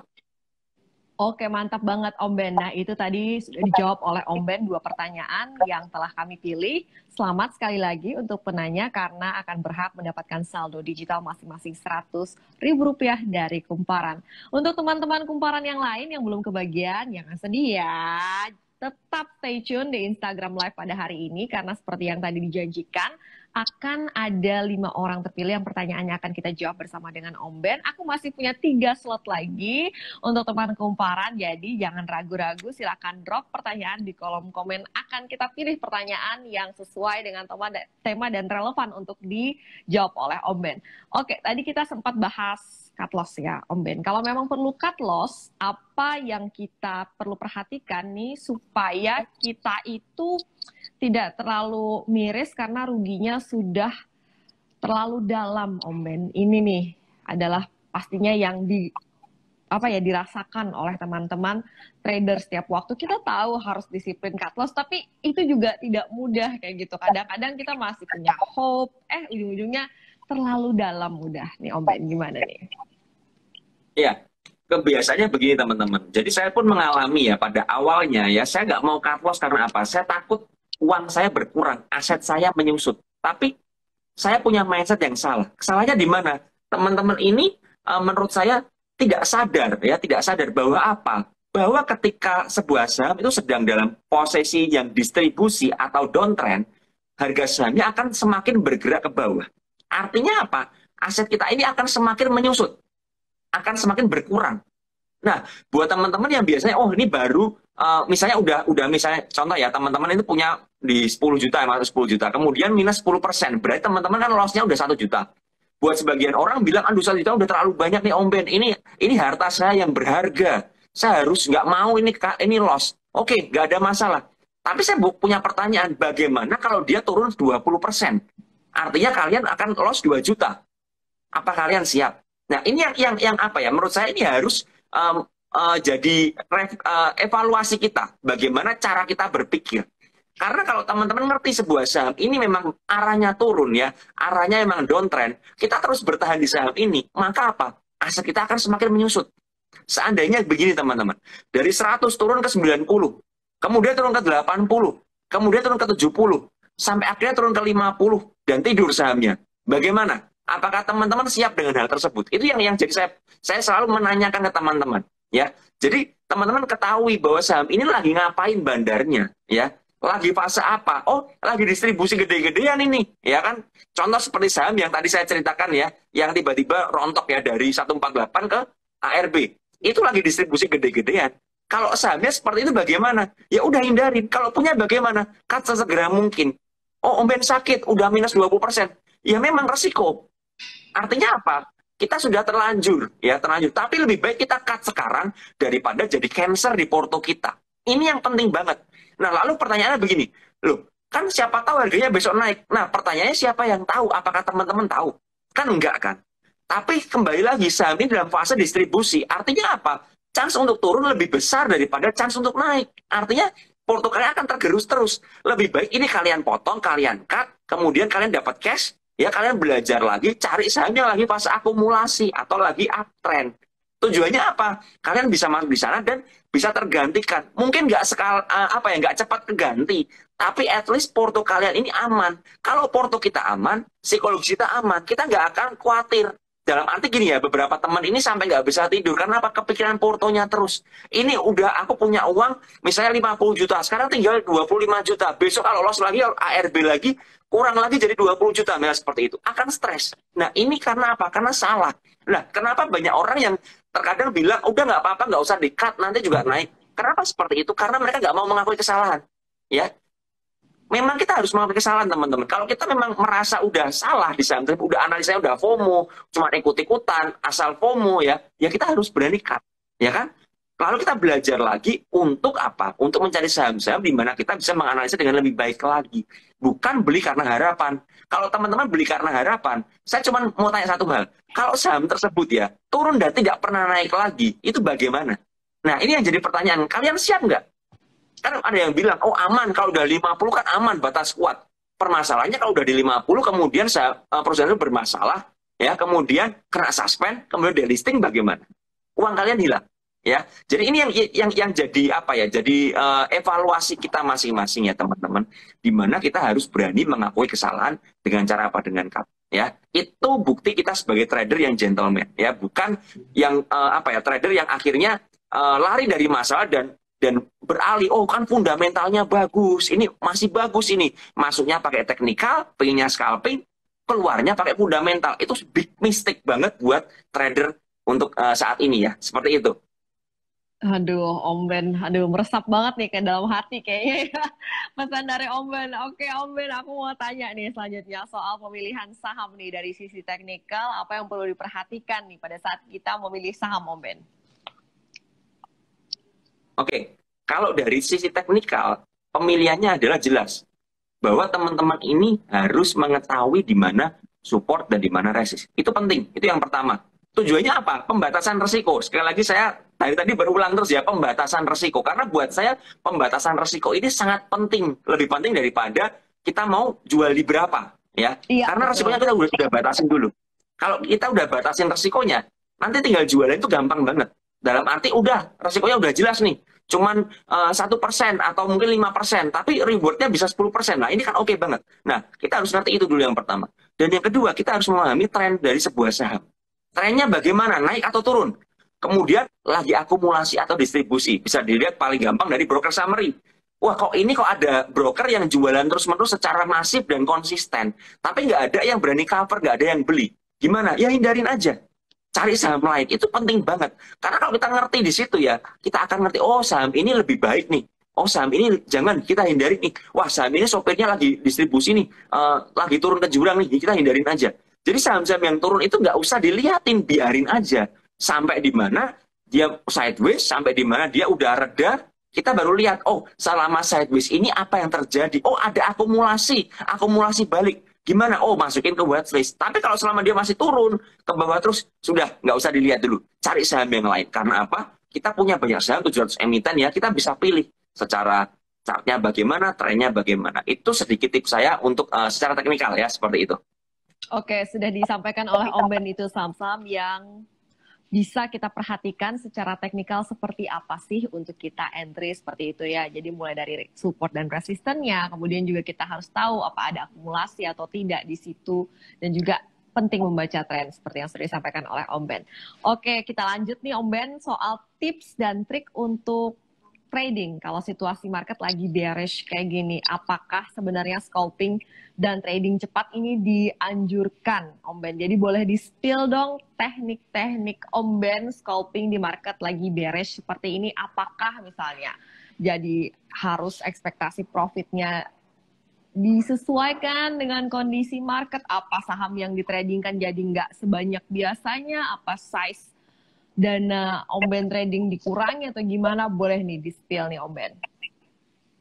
A: Oke, mantap banget Om Ben. Nah, itu tadi sudah dijawab oleh Om Ben 2 pertanyaan yang telah kami pilih. Selamat sekali lagi untuk penanya karena akan berhak mendapatkan saldo digital masing-masing Rp100.000 dari Kumparan. Untuk teman-teman Kumparan yang lain yang belum kebagian, jangan sedih ya. Tetap stay tune di Instagram Live pada hari ini karena seperti yang tadi dijanjikan, akan ada 5 orang terpilih yang pertanyaannya akan kita jawab bersama dengan Om Ben. Aku masih punya 3 slot lagi untuk teman Kumparan, jadi jangan ragu-ragu, silakan drop pertanyaan di kolom komen. Akan kita pilih pertanyaan yang sesuai dengan tema dan relevan untuk dijawab oleh Om Ben. Oke, tadi kita sempat bahas cut loss ya Om Ben. Kalau memang perlu cut loss, apa yang kita perlu perhatikan nih supaya kita itu tidak terlalu miris karena ruginya sudah terlalu dalam Om Ben. Ini nih adalah pastinya yang dirasakan oleh teman-teman trader setiap waktu. Kita tahu harus disiplin cut loss, tapi itu juga tidak mudah kayak gitu. Kadang-kadang kita masih punya hope, ujung-ujungnya terlalu dalam udah. Nih Om Ben, gimana nih?
B: Iya, kebiasaannya begini teman-teman. Jadi saya pun mengalami ya pada awalnya ya, saya nggak mau cut loss karena apa? Saya takut uang saya berkurang, aset saya menyusut. Tapi saya punya mindset yang salah. Kesalahannya di mana? Teman-teman ini menurut saya tidak sadar bahwa apa? Bahwa ketika sebuah saham itu sedang dalam posisi yang distribusi atau downtrend, harga sahamnya akan semakin bergerak ke bawah. Artinya apa? Aset kita ini akan semakin menyusut, akan semakin berkurang. Nah, buat teman-teman yang biasanya, oh ini baru, misalnya udah misalnya, contoh ya, teman-teman itu punya di 10 juta, atau 10 juta, kemudian minus 10%, berarti teman-teman kan loss-nya udah 1 juta. Buat sebagian orang bilang, aduh 1 juta udah terlalu banyak nih Om Ben, ini harta saya yang berharga, saya harus nggak mau ini loss. Oke, nggak ada masalah. Tapi saya punya pertanyaan, bagaimana kalau dia turun 20%? Artinya kalian akan loss 2 juta. Apa kalian siap? Nah, ini yang apa ya? Menurut saya ini harus jadi evaluasi kita, bagaimana cara kita berpikir. Karena kalau teman-teman ngerti sebuah saham ini memang arahnya turun ya, arahnya memang downtrend, kita terus bertahan di saham ini, maka apa? Aset kita akan semakin menyusut. Seandainya begini teman-teman, dari 100 turun ke 90, kemudian turun ke 80, kemudian turun ke 70, sampai akhirnya turun ke 50 dan tidur sahamnya. Bagaimana? Apakah teman-teman siap dengan hal tersebut? Itu yang jadi saya selalu menanyakan ke teman-teman, ya. Jadi teman-teman ketahui bahwa saham ini lagi ngapain bandarnya, ya. Lagi fase apa? Oh, lagi distribusi gede-gedean ini, ya kan? Contoh seperti saham yang tadi saya ceritakan ya, yang tiba-tiba rontok ya dari 148 ke ARB. Itu lagi distribusi gede-gedean. Kalau sahamnya seperti itu bagaimana? Ya udah hindarin. Kalau punya bagaimana? Cut sesegera mungkin. Oh, Om Ben sakit, udah minus 20%. Ya memang resiko. Artinya apa? Kita sudah terlanjur. Tapi lebih baik kita cut sekarang daripada jadi cancer di porto kita. Ini yang penting banget. Nah, lalu pertanyaannya begini. Loh, kan siapa tahu harganya besok naik. Nah, pertanyaannya siapa yang tahu? Apakah teman-teman tahu? Kan enggak kan? Tapi kembali lagi, saham ini dalam fase distribusi. Artinya apa? Chance untuk turun lebih besar daripada chance untuk naik. Artinya porto kalian akan tergerus terus. Lebih baik ini kalian potong, kalian cut, kemudian kalian dapat cash. Ya kalian belajar lagi, cari sahamnya lagi fase akumulasi atau lagi uptrend. Tujuannya apa? Kalian bisa masuk di sana dan bisa tergantikan. Mungkin nggak nggak cepat keganti, tapi at least porto kalian ini aman. Kalau porto kita aman, psikologi kita aman, kita nggak akan khawatir. Dalam arti gini ya, beberapa teman ini sampai nggak bisa tidur karena apa? Kepikiran portonya terus. Ini udah aku punya uang, misalnya 50 juta, sekarang tinggal 25 juta. Besok kalau loss lagi, ARB lagi, kurang lagi jadi 20 juta, seperti itu. Akan stres. Nah, ini karena apa? Karena salah. Nah, kenapa banyak orang yang terkadang bilang udah nggak apa-apa, nggak usah di-cut, nanti juga naik. Kenapa seperti itu? Karena mereka nggak mau mengakui kesalahan. Ya, memang kita harus mengakui kesalahan teman-teman. Kalau kita memang merasa udah salah di saham, udah analisanya udah FOMO, cuma ikut-ikutan, asal FOMO ya kita harus berani cut, ya kan? Lalu kita belajar lagi untuk apa? Untuk mencari saham-saham di mana kita bisa menganalisa dengan lebih baik lagi. Bukan beli karena harapan. Kalau teman-teman beli karena harapan, saya cuma mau tanya satu hal. Kalau saham tersebut ya turun dan tidak pernah naik lagi, itu bagaimana? Nah, ini yang jadi pertanyaan. Kalian siap nggak? Kan ada yang bilang, oh aman, kalau udah 50 kan aman, batas kuat. Permasalahannya kalau udah di 50, kemudian perusahaan itu bermasalah, ya, kemudian kena suspend, kemudian delisting, bagaimana? Uang kalian hilang. Ya, jadi ini yang jadi apa ya? Jadi evaluasi kita masing-masing ya teman-teman, di mana kita harus berani mengakui kesalahan dengan cara apa? Dengan cut. Ya, itu bukti kita sebagai trader yang gentleman. Ya, bukan yang apa ya? Trader yang akhirnya lari dari masalah dan beralih. Oh kan fundamentalnya bagus, ini masih bagus ini. Masuknya pakai teknikal, pengennya scalping, keluarnya pakai fundamental. Itu big mistake banget buat trader untuk saat ini ya. Seperti itu.
A: Aduh, Om Ben, aduh meresap banget nih ke dalam hati kayaknya ya. Pesan dari Om Ben. Oke, Om Ben, aku mau tanya nih selanjutnya soal pemilihan saham nih dari sisi teknikal, apa yang perlu diperhatikan nih pada saat kita memilih saham, Om Ben?
B: Oke, kalau dari sisi teknikal, pemilihannya adalah jelas bahwa teman-teman ini harus mengetahui di mana support dan di mana resist. Itu penting, itu yang pertama. Tujuannya apa? Pembatasan risiko. Sekali lagi saya dari tadi berulang terus ya, pembatasan risiko. Karena buat saya pembatasan risiko ini sangat penting, lebih penting daripada kita mau jual di berapa, ya.
A: Iya,
B: Karena
A: betul.
B: risikonya kita udah batasin dulu. Kalau kita udah batasin risikonya, nanti tinggal jualan itu gampang banget. Dalam arti udah risikonya udah jelas nih, cuman 1% atau mungkin 5%, tapi rewardnya bisa 10%. Nah ini kan oke banget. Nah kita harus ngerti itu dulu yang pertama. Dan yang kedua, kita harus memahami tren dari sebuah saham. Trennya bagaimana, naik atau turun. Kemudian lagi akumulasi atau distribusi. Bisa dilihat paling gampang dari broker summary. Wah kok ada broker yang jualan terus-menerus secara masif dan konsisten. Tapi nggak ada yang berani cover, nggak ada yang beli. Gimana? Ya hindarin aja. Cari saham lain. Itu penting banget. Karena kalau kita ngerti di situ ya, kita akan ngerti, oh saham ini lebih baik nih. Oh saham ini jangan, kita hindarin nih. Wah saham ini sopirnya lagi distribusi nih. Lagi turun ke jurang nih, kita hindarin aja. Jadi saham-saham yang turun itu nggak usah diliatin, biarin aja. Sampai di mana dia sideways, sampai di mana dia udah reda, kita baru lihat, oh selama sideways ini apa yang terjadi? Oh ada akumulasi balik. Gimana? Oh masukin ke watchlist. Tapi kalau selama dia masih turun ke bawah terus, sudah nggak usah dilihat dulu. Cari saham yang lain. Karena apa? Kita punya banyak saham, 700 emiten ya, kita bisa pilih secara chartnya bagaimana, trennya bagaimana. Itu sedikit tips saya untuk secara teknikal ya, seperti itu.
A: Oke, sudah disampaikan oleh Om Ben itu saham-saham yang bisa kita perhatikan secara teknikal seperti apa sih untuk kita entry seperti itu ya. Jadi mulai dari support dan resistennya, kemudian juga kita harus tahu apa ada akumulasi atau tidak di situ, dan juga penting membaca tren seperti yang sudah disampaikan oleh Om Ben. Oke, kita lanjut nih Om Ben soal tips dan trik untuk trading. Kalau situasi market lagi bearish kayak gini, apakah sebenarnya scalping dan trading cepat ini dianjurkan, Om Ben? Jadi boleh di-spill dong teknik-teknik Om Ben scalping di market lagi bearish seperti ini. Apakah misalnya jadi harus ekspektasi profitnya disesuaikan dengan kondisi market? Apa saham yang ditradingkan jadi nggak sebanyak biasanya? Apa size dana Om Ben trading dikurangi atau gimana? Boleh nih di-spill nih Om Ben.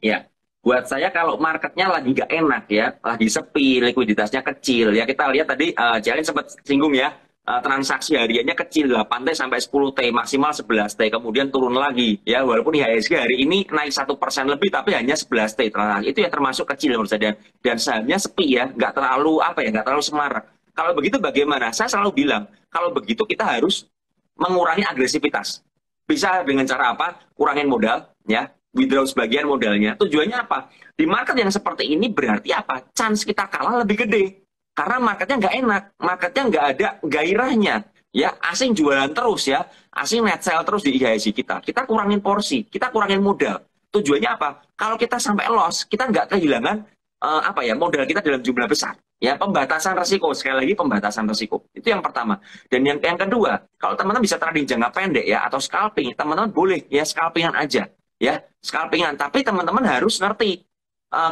B: Ya, buat saya kalau marketnya lagi nggak enak ya, lagi sepi, likuiditasnya kecil ya, kita lihat tadi Celin sempat singgung ya, transaksi hariannya kecil, 8T sampai 10T, maksimal 11T, kemudian turun lagi ya, walaupun IHSG hari ini naik 1% lebih tapi hanya 11T transaksi, itu ya termasuk kecil menurut saya, dan sahamnya sepi ya, nggak terlalu nggak terlalu semarak. Kalau begitu bagaimana? Saya selalu bilang, kalau begitu kita harus mengurangi agresivitas. Bisa dengan cara apa? Kurangin modal ya, withdraw sebagian modalnya. Tujuannya apa? Di market yang seperti ini berarti apa? Chance kita kalah lebih gede. Karena marketnya nggak enak. Marketnya nggak ada gairahnya. Ya, asing jualan terus ya. Asing net sell terus di IHSG kita. Kita kurangin porsi. Kita kurangin modal. Tujuannya apa? Kalau kita sampai loss, kita nggak kehilangan apa ya, modal kita dalam jumlah besar. Ya, pembatasan risiko, sekali lagi pembatasan risiko. Itu yang pertama. Dan yang kedua, kalau teman-teman bisa trading jangka pendek ya atau scalping, teman-teman boleh ya scalpingan aja. Ya, scalpingan, tapi teman-teman harus ngerti.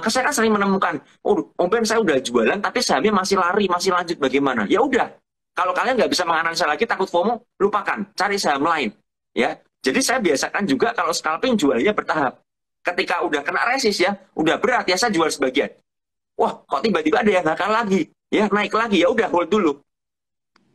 B: Saya kan sering menemukan, oh, Om saya udah jualan tapi sahamnya masih lari, masih lanjut, bagaimana? Ya udah, kalau kalian nggak bisa menganalisa lagi, takut FOMO, lupakan, cari saham lain. Ya, jadi saya biasakan juga kalau scalping jualnya bertahap. Ketika udah kena resist ya, udah berat ya saya jual sebagian. Wah, kok tiba-tiba ada yang nakal lagi, ya naik lagi, ya udah hold dulu.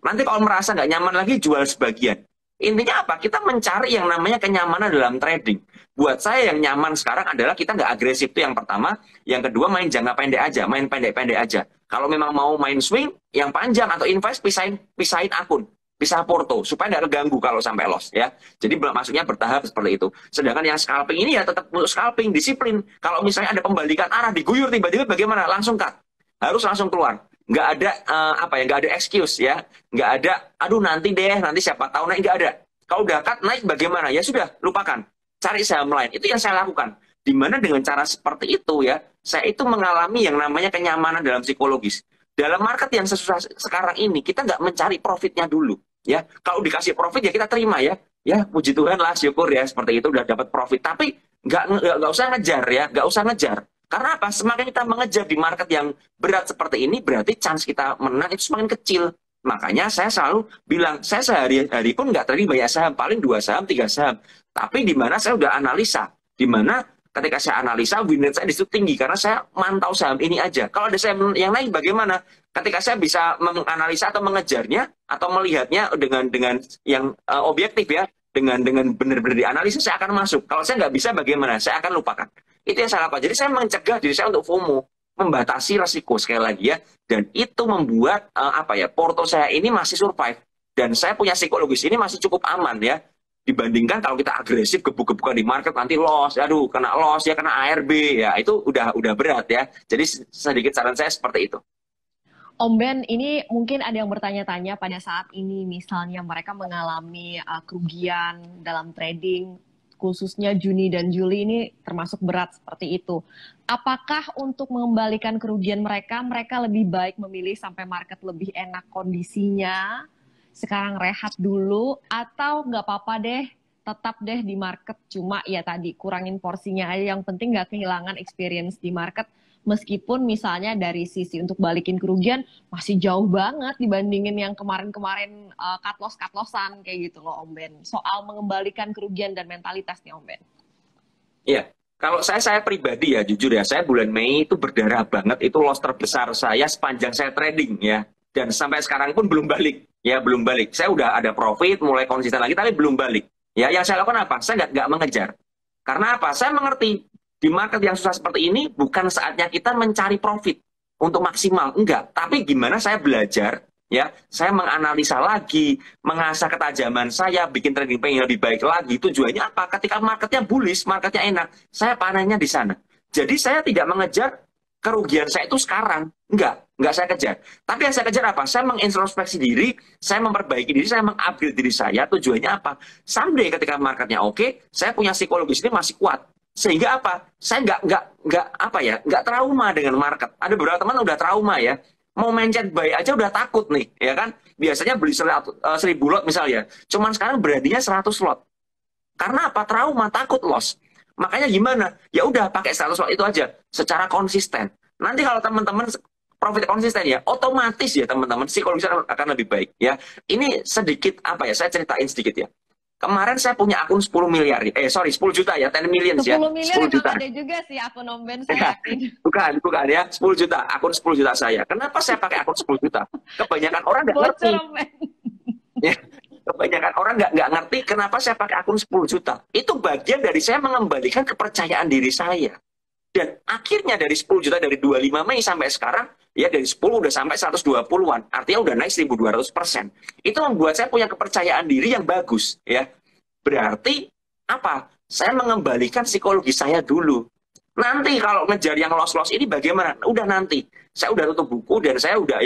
B: Nanti kalau merasa nggak nyaman lagi, jual sebagian. Intinya apa? Kita mencari yang namanya kenyamanan dalam trading. Buat saya yang nyaman sekarang adalah kita nggak agresif, itu yang pertama. Yang kedua, main jangka pendek aja, main pendek-pendek aja. Kalau memang mau main swing, yang panjang atau invest, pisahin akun. Pisah porto, supaya nggak keganggu kalau sampai loss ya. Jadi maksudnya bertahap seperti itu. Sedangkan yang scalping ini ya tetap untuk scalping, disiplin. Kalau misalnya ada pembalikan arah, diguyur tiba-tiba bagaimana? Langsung cut. Harus langsung keluar. Nggak ada nggak ada excuse ya. Nggak ada, aduh nanti deh, nanti siapa tahu naik, nggak ada. Kalau udah cut naik bagaimana? Ya sudah, lupakan. Cari saham lain. Itu yang saya lakukan. Dimana dengan cara seperti itu ya, saya itu mengalami yang namanya kenyamanan dalam psikologis. Dalam market yang sesusah sekarang ini, kita nggak mencari profitnya dulu. Ya, kalau dikasih profit ya kita terima ya. Ya, puji Tuhan lah, syukur ya seperti itu udah dapat profit. Tapi nggak usah ngejar ya, nggak usah ngejar. Karena apa? Semakin kita mengejar di market yang berat seperti ini, berarti chance kita menang itu semakin kecil. Makanya saya selalu bilang, saya sehari-hari pun nggak trading banyak saham, paling 2 saham, 3 saham. Tapi di mana saya udah analisa, di mana ketika saya analisa win rate saya di situ tinggi karena saya mantau saham ini aja. Kalau ada saham yang naik bagaimana? Ketika saya bisa menganalisa atau mengejarnya atau melihatnya dengan yang objektif ya, dengan benar-benar dianalisis, saya akan masuk. Kalau saya nggak bisa bagaimana? Saya akan lupakan. Itu yang saya lakukan. Jadi saya mencegah diri saya untuk FOMO, membatasi resiko sekali lagi ya, dan itu membuat porto saya ini masih survive dan saya punya psikologis ini masih cukup aman ya. Dibandingkan kalau kita agresif gebuk-gebukan di market nanti loss, aduh kena loss ya, kena ARB ya, itu udah berat ya. Jadi sedikit saran saya seperti itu.
A: Om Ben, ini mungkin ada yang bertanya-tanya pada saat ini, misalnya mereka mengalami kerugian dalam trading, khususnya Juni dan Juli ini termasuk berat seperti itu. Apakah untuk mengembalikan kerugian mereka lebih baik memilih sampai market lebih enak kondisinya, sekarang rehat dulu, atau nggak apa-apa deh, tetap deh di market, cuma ya tadi kurangin porsinya aja, yang penting nggak kehilangan experience di market, meskipun misalnya dari sisi untuk balikin kerugian masih jauh banget dibandingin yang kemarin-kemarin cut-loss-cut-lossan kayak gitu loh Om Ben. Soal mengembalikan kerugian dan mentalitas nih Om Ben.
B: Iya, kalau saya pribadi ya jujur ya, saya bulan Mei itu berdarah banget, itu loss terbesar saya sepanjang saya trading ya. Dan sampai sekarang pun belum balik. Ya, belum balik. Saya udah ada profit, mulai konsisten lagi, tapi belum balik. Ya, yang saya lakukan apa? Saya nggak mengejar. Karena apa? Saya mengerti di market yang susah seperti ini bukan saatnya kita mencari profit untuk maksimal, enggak. Tapi gimana saya belajar, ya, saya menganalisa lagi, mengasah ketajaman saya, bikin trading plan yang lebih baik lagi. Tujuannya apa? Ketika marketnya bullish, marketnya enak, saya panennya di sana. Jadi saya tidak mengejar kerugian saya itu sekarang, enggak saya kejar. Tapi yang saya kejar apa? Saya mengintrospeksi diri, saya memperbaiki diri, saya mengupgrade diri saya. Tujuannya apa? Someday ketika marketnya oke, saya punya psikologis ini masih kuat. Sehingga apa? Saya nggak trauma dengan market. Ada beberapa teman udah trauma ya. Mau mencet buy aja udah takut nih, ya kan? Biasanya beli 1000 lot misalnya. Cuman sekarang beraninya 100 lot. Karena apa? Trauma, takut loss. Makanya gimana? Ya udah pakai 100 lot itu aja secara konsisten. Nanti kalau teman-teman profit konsisten ya, otomatis ya teman-teman psikologisnya akan lebih baik ya. Ini sedikit saya ceritain sedikit ya. Kemarin saya punya akun 10 miliar, 10 juta ya, 10 million ya.
A: 10 miliar 10 juta. Ada juga sih akun Om Ben, saya yakin.
B: Bukan ya, 10 juta, akun 10 juta saya. Kenapa saya pakai akun 10 juta? Kebanyakan orang nggak ngerti. Ya, kebanyakan orang nggak ngerti kenapa saya pakai akun 10 juta. Itu bagian dari saya mengembalikan kepercayaan diri saya. Dan akhirnya dari 10 juta, dari 25 Mei sampai sekarang, ya dari 10 udah sampai 120-an. Artinya udah naik 1.200%. Itu membuat saya punya kepercayaan diri yang bagus. Ya, berarti apa? Saya mengembalikan psikologi saya dulu. Nanti kalau ngejar yang loss-loss ini bagaimana? Udah nanti. Saya udah tutup buku dan saya udah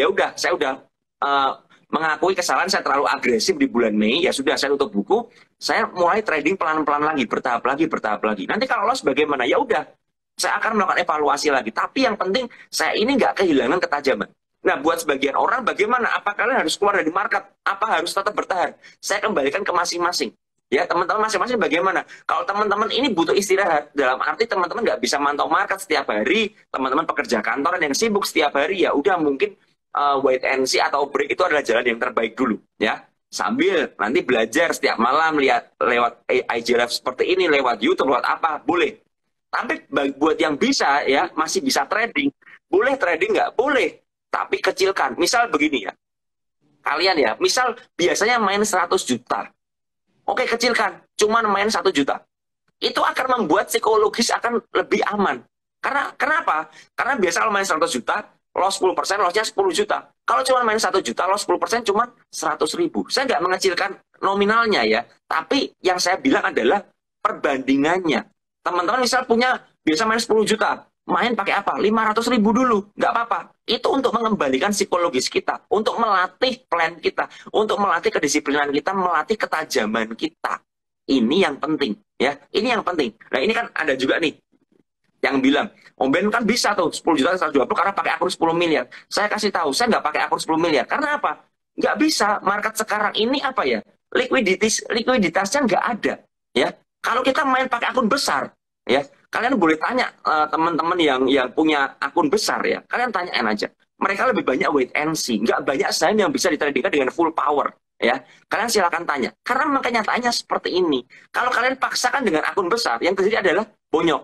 B: mengakui kesalahan saya terlalu agresif di bulan Mei. Ya sudah, saya tutup buku. Saya mulai trading pelan-pelan lagi, bertahap lagi. Nanti kalau loss bagaimana? Ya udah. Saya akan melakukan evaluasi lagi. Tapi yang penting saya ini nggak kehilangan ketajaman. Nah, buat sebagian orang bagaimana? Apa kalian harus keluar dari market? Apa harus tetap bertahan? Saya kembalikan ke masing-masing. Ya, teman-teman masing-masing bagaimana? Kalau teman-teman ini butuh istirahat, dalam arti teman-teman nggak bisa mantau market setiap hari, teman-teman pekerja kantoran yang sibuk setiap hari, ya udah mungkin wait and see atau break itu adalah jalan yang terbaik dulu. Ya, sambil nanti belajar setiap malam, lihat lewat IG Live seperti ini, lewat YouTube, lewat apa, boleh. Tapi buat yang bisa, ya masih bisa trading, boleh trading nggak? Boleh. Tapi kecilkan. Misal begini ya, kalian ya, misal biasanya main 100 juta. Oke, kecilkan. Cuman main 1 juta. Itu akan membuat psikologis akan lebih aman. Karena kenapa? Karena biasa kalau main 100 juta, loss 10%, lossnya 10 juta. Kalau cuma main 1 juta, loss 10% cuma 100 ribu. Saya nggak mengecilkan nominalnya ya. Tapi yang saya bilang adalah perbandingannya. Teman-teman misal punya, biasa main 10 juta. Main pakai apa? 500 ribu dulu. Nggak apa-apa. Itu untuk mengembalikan psikologis kita. Untuk melatih plan kita. Untuk melatih kedisiplinan kita. Melatih ketajaman kita. Ini yang penting. Ya, ini yang penting. Nah, ini kan ada juga nih yang bilang, Om Ben kan bisa tuh 10 juta 120 karena pakai akun 10 miliar. Saya kasih tahu, saya nggak pakai akun 10 miliar. Karena apa? Nggak bisa. Market sekarang ini apa ya? Likuiditasnya nggak ada. Ya, kalau kita main pakai akun besar, ya, kalian boleh tanya teman-teman yang punya akun besar ya, kalian tanyain aja. Mereka lebih banyak wait and see, nggak banyak saham yang bisa ditradingkan dengan full power. Ya, kalian silakan tanya. Karena kenyataannya seperti ini. Kalau kalian paksakan dengan akun besar, yang terjadi adalah bonyok,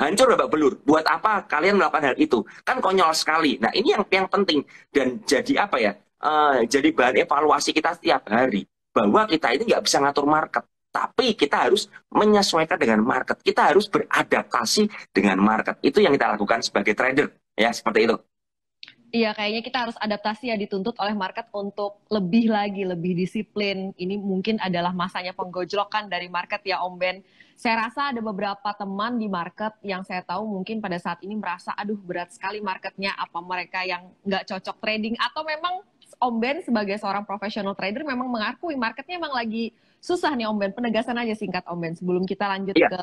B: hancur babak belur. Buat apa kalian melakukan hal itu? Kan konyol sekali. Nah, ini yang penting dan jadi apa ya? Jadi bahan evaluasi kita setiap hari bahwa kita ini nggak bisa ngatur market. Tapi kita harus menyesuaikan dengan market. Kita harus beradaptasi dengan market. Itu yang kita lakukan sebagai trader. Ya, seperti itu.
A: Iya, kayaknya kita harus adaptasi ya, dituntut oleh market untuk lebih lagi, lebih disiplin. Ini mungkin adalah masanya penggojlokan dari market ya, Om Ben. Saya rasa ada beberapa teman di market yang saya tahu mungkin pada saat ini merasa, aduh berat sekali marketnya, apa mereka yang nggak cocok trading, atau memang Om Ben sebagai seorang profesional trader memang mengakui marketnya memang lagi susah nih Om Ben. Penegasan aja singkat Om Ben sebelum kita lanjut ke...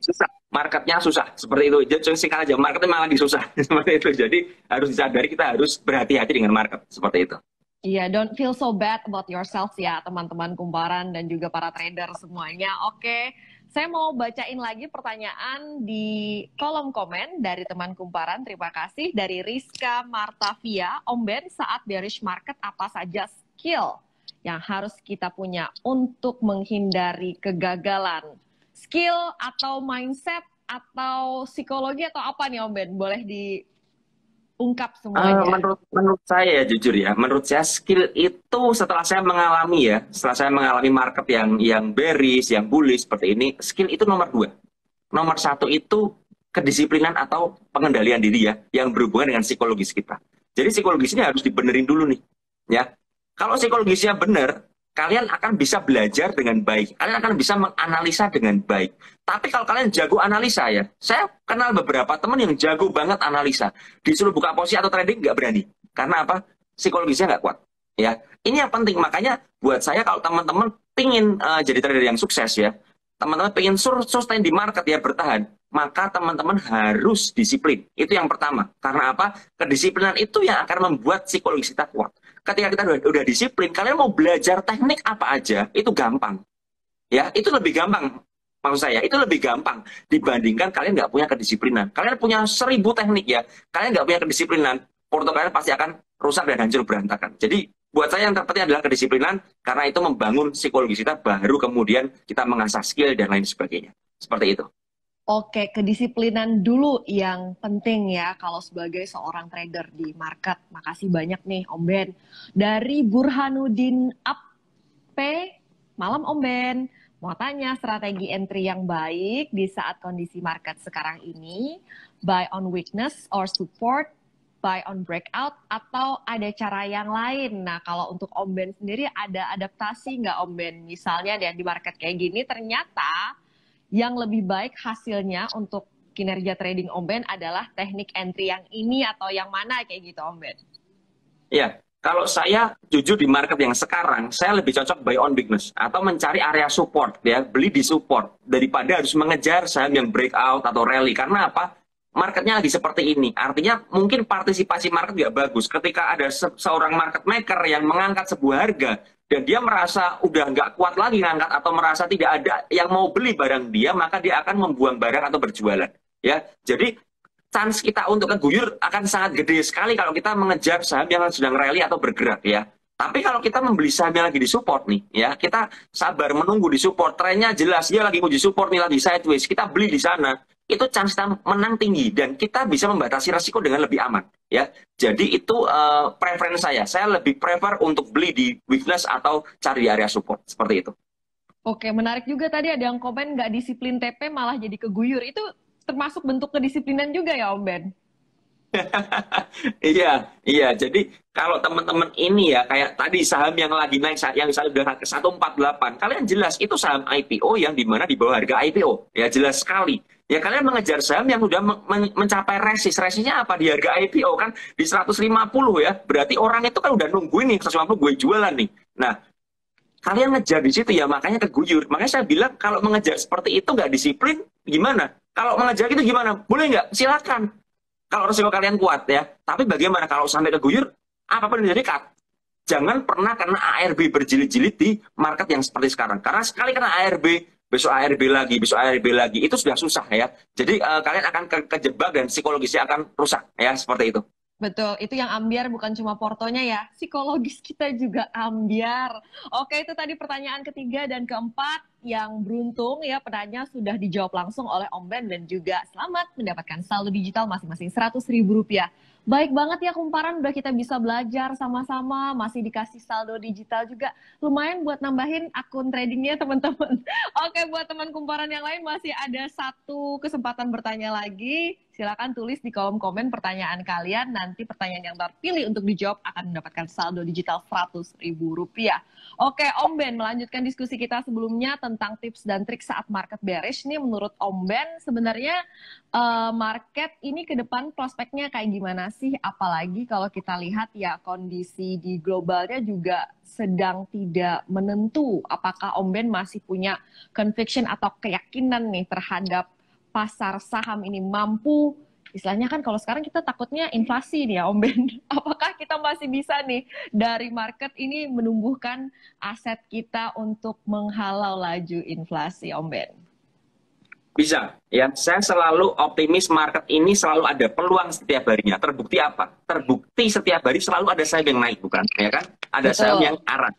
B: Susah, marketnya susah, seperti itu. Jadi singkat aja, marketnya memang lagi susah, seperti itu. Jadi harus disadari kita harus berhati-hati dengan market, seperti itu.
A: Iya, don't feel so bad about yourself ya, teman-teman kumparan dan juga para trader semuanya. Oke, saya mau bacain lagi pertanyaan di kolom komen dari teman kumparan. Terima kasih dari Rizka Martavia. Om Ben, saat bearish market apa saja skill yang harus kita punya untuk menghindari kegagalan? Skill atau mindset atau psikologi atau apa nih Om Ben? Boleh diungkap semuanya.
B: Menurut saya ya, jujur ya, menurut saya skill itu setelah saya mengalami market yang bearish, yang bullish seperti ini, skill itu nomor 2. Nomor 1 itu kedisiplinan atau pengendalian diri ya, yang berhubungan dengan psikologis kita. Jadi psikologis ini harus dibenerin dulu nih, ya. Kalau psikologisnya benar, kalian akan bisa belajar dengan baik. Kalian akan bisa menganalisa dengan baik. Tapi kalau kalian jago analisa ya, saya kenal beberapa teman yang jago banget analisa. Disuruh buka posisi atau trading nggak berani. Karena apa? Psikologisnya nggak kuat. Ya, ini yang penting. Makanya buat saya kalau teman-teman pingin jadi trader yang sukses ya, teman-teman pengen sustain di market ya, bertahan, maka teman-teman harus disiplin. Itu yang pertama. Karena apa? Kedisiplinan itu yang akan membuat psikologis kita kuat. Ketika kita udah disiplin, kalian mau belajar teknik apa aja, itu gampang. Ya, itu lebih gampang. Maksud saya, itu lebih gampang dibandingkan kalian nggak punya kedisiplinan. Kalian punya 1000 teknik ya, kalian nggak punya kedisiplinan, portfolio kalian pasti akan rusak dan hancur berantakan. Jadi, buat saya yang terpenting adalah kedisiplinan, karena itu membangun psikologi kita, baru kemudian kita mengasah skill dan lain sebagainya. Seperti itu.
A: Oke, kedisiplinan dulu yang penting ya kalau sebagai seorang trader di market. Makasih banyak nih Om Ben. Dari Burhanuddin Ape, malam Om Ben. Mau tanya strategi entry yang baik di saat kondisi market sekarang ini, buy on weakness or support, buy on breakout, atau ada cara yang lain? Nah, kalau untuk Om Ben sendiri ada adaptasi nggak Om Ben? Misalnya di market kayak gini ternyata yang lebih baik hasilnya untuk kinerja trading Om Ben adalah teknik entry yang ini atau yang mana kayak gitu Om Ben?
B: Iya, kalau saya jujur di market yang sekarang, saya lebih cocok buy on weakness atau mencari area support ya, beli di support daripada harus mengejar saham yang breakout atau rally. Karena apa? marketnya lagi seperti ini. Artinya mungkin partisipasi market nggak bagus. Ketika ada seorang market maker yang mengangkat sebuah harga, dan dia merasa udah nggak kuat lagi ngangkat atau merasa tidak ada yang mau beli barang dia, maka dia akan membuang barang atau berjualan. Ya, jadi chance kita untuk keguyur akan sangat gede sekali kalau kita mengejar saham yang sedang rally atau bergerak ya. Tapi kalau kita membeli saham yang lagi di support nih, ya kita sabar menunggu di support, trennya jelas dia lagi uji support nih, lagi sideways, kita beli di sana, itu chance kita menang tinggi dan kita bisa membatasi resiko dengan lebih aman ya. Jadi itu preference saya lebih prefer untuk beli di weakness atau cari di area support seperti itu.
A: Oke, menarik juga tadi ada yang komen nggak disiplin TP malah jadi keguyur. Itu termasuk bentuk kedisiplinan juga ya Om Ben?
B: Iya, iya. Jadi kalau teman-teman ini ya kayak tadi saham yang lagi naik, yang saya udah ke 148, kalian jelas itu saham IPO yang dimana di bawah harga IPO, ya jelas sekali. Ya kalian mengejar saham yang udah mencapai resistnya apa di harga IPO kan di 150 ya. Berarti orang itu kan udah nungguin nih 150 gue jualan nih. Nah, kalian ngejar di situ ya makanya keguyur. Makanya saya bilang kalau mengejar seperti itu nggak disiplin gimana? Kalau mengejar itu gimana? Boleh nggak? Silakan. Kalau resiko kalian kuat ya. Tapi bagaimana kalau sampai keguyur, apapun yang jadi cut. Jangan pernah kena ARB berjilid-jilid di market yang seperti sekarang. Karena sekali kena ARB, besok ARB lagi, besok ARB lagi, itu sudah susah ya. Jadi kalian akan kejebak dan psikologisnya akan rusak ya, seperti itu.
A: Betul, itu yang ambiar bukan cuma portonya ya, psikologis kita juga ambiar. Oke, itu tadi pertanyaan ketiga dan keempat yang beruntung ya penanya sudah dijawab langsung oleh Om Ben dan juga selamat mendapatkan saldo digital masing-masing Rp100.000. Baik banget ya kumparan, udah kita bisa belajar sama-sama, masih dikasih saldo digital juga. Lumayan buat nambahin akun tradingnya teman-teman. Oke, buat teman kumparan yang lain masih ada satu kesempatan bertanya lagi. Silakan tulis di kolom komen pertanyaan kalian. Nanti pertanyaan yang terpilih untuk dijawab akan mendapatkan saldo digital Rp100.000. Oke, Om Ben, melanjutkan diskusi kita sebelumnya tentang tips dan trik saat market bearish. Nih menurut Om Ben, sebenarnya market ini ke depan prospeknya kayak gimana sih? Apalagi kalau kita lihat ya kondisi di globalnya juga sedang tidak menentu. Apakah Om Ben masih punya conviction atau keyakinan nih terhadap pasar saham ini mampu, istilahnya kan kalau sekarang kita takutnya inflasi nih ya Om Ben. Apakah kita masih bisa nih dari market ini menumbuhkan aset kita untuk menghalau laju inflasi Om Ben?
B: Bisa, ya. Saya selalu optimis market ini selalu ada peluang setiap harinya. Terbukti apa? Terbukti setiap hari selalu ada saham yang naik, bukan? Ya kan? Ada saham yang arah.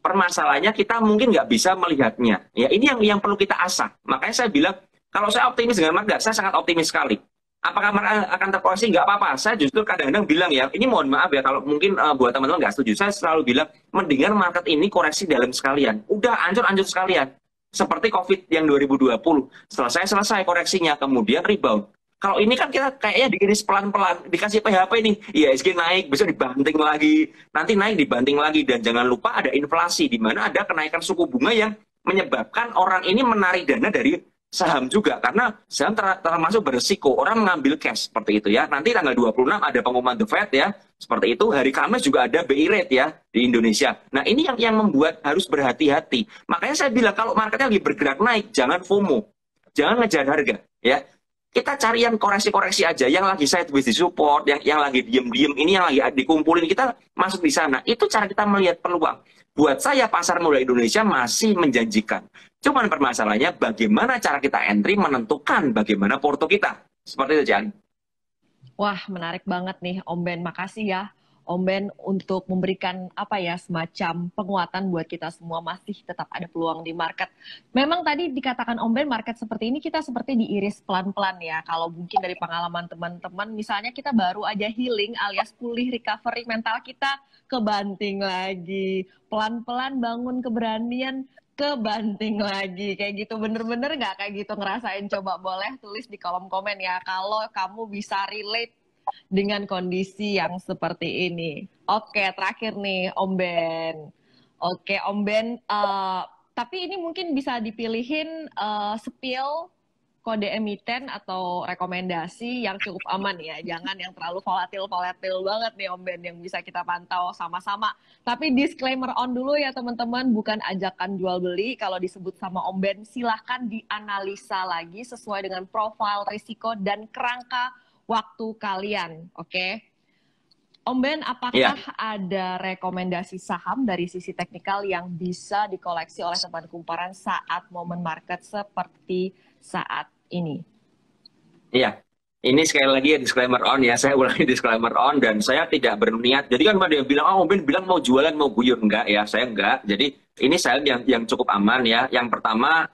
B: Permasalahannya kita mungkin nggak bisa melihatnya. Ya, ini yang perlu kita asah. Makanya saya bilang, kalau saya optimis dengan market, saya sangat optimis sekali. Apakah market akan terkoreksi? Nggak apa-apa. Saya justru kadang-kadang bilang ya, ini mohon maaf ya, kalau mungkin buat teman-teman nggak setuju, saya selalu bilang, mendingan market ini koreksi dalam sekalian. Udah ancur-ancur sekalian. Seperti COVID yang 2020. Selesai koreksinya, kemudian rebound. Kalau ini kan kita kayaknya diiris pelan-pelan, dikasih PHP nih, IHSG naik, besok dibanting lagi, nanti naik dibanting lagi, dan jangan lupa ada inflasi, di mana ada kenaikan suku bunga yang menyebabkan orang ini menarik dana dari saham juga, karena saham termasuk beresiko, orang mengambil cash, seperti itu ya. Nanti tanggal 26 ada pengumuman The Fed ya, seperti itu. Hari Kamis juga ada BI rate ya di Indonesia. Nah ini yang membuat harus berhati-hati. Makanya saya bilang kalau marketnya lagi bergerak naik, jangan FOMO, jangan ngejar harga ya. Kita cari yang koreksi-koreksi aja, yang lagi sideways di support, yang lagi diem-diem, ini yang lagi dikumpulin, kita masuk di sana. Itu cara kita melihat peluang. Buat saya pasar modal Indonesia masih menjanjikan. Cuman permasalahannya bagaimana cara kita entry menentukan bagaimana porto kita. Seperti itu, Jan.
A: Wah, menarik banget nih Om Ben. Makasih ya Om Ben untuk memberikan apa ya semacam penguatan buat kita semua, masih tetap ada peluang di market. Memang tadi dikatakan Om Ben market seperti ini kita seperti diiris pelan-pelan ya. Kalau mungkin dari pengalaman teman-teman misalnya kita baru aja healing alias pulih recovery mental kita kebanting lagi. Pelan-pelan bangun keberanian kebanting lagi. Kayak gitu bener-bener nggak kayak gitu ngerasain? Coba boleh tulis di kolom komen ya kalau kamu bisa relate dengan kondisi yang seperti ini. Oke, terakhir nih Om Ben. Oke, Om Ben, tapi ini mungkin bisa dipilihin spill kode emiten atau rekomendasi yang cukup aman ya. Jangan yang terlalu volatil banget nih Om Ben yang bisa kita pantau sama-sama. Tapi disclaimer on dulu ya teman-teman, bukan ajakan jual beli. Kalau disebut sama Om Ben silahkan dianalisa lagi sesuai dengan profil risiko dan kerangka waktu kalian. Oke? Om Ben, apakah ada rekomendasi saham dari sisi teknikal yang bisa dikoleksi oleh teman kumparan saat momen market seperti saat ini?
B: Iya, ini sekali lagi ya disclaimer on ya, saya ulangi disclaimer on dan saya tidak berniat. Jadi kan pada yang bilang, oh Ben bilang mau jualan mau guyur, enggak ya, saya enggak. Jadi ini saham yang cukup aman ya. Yang pertama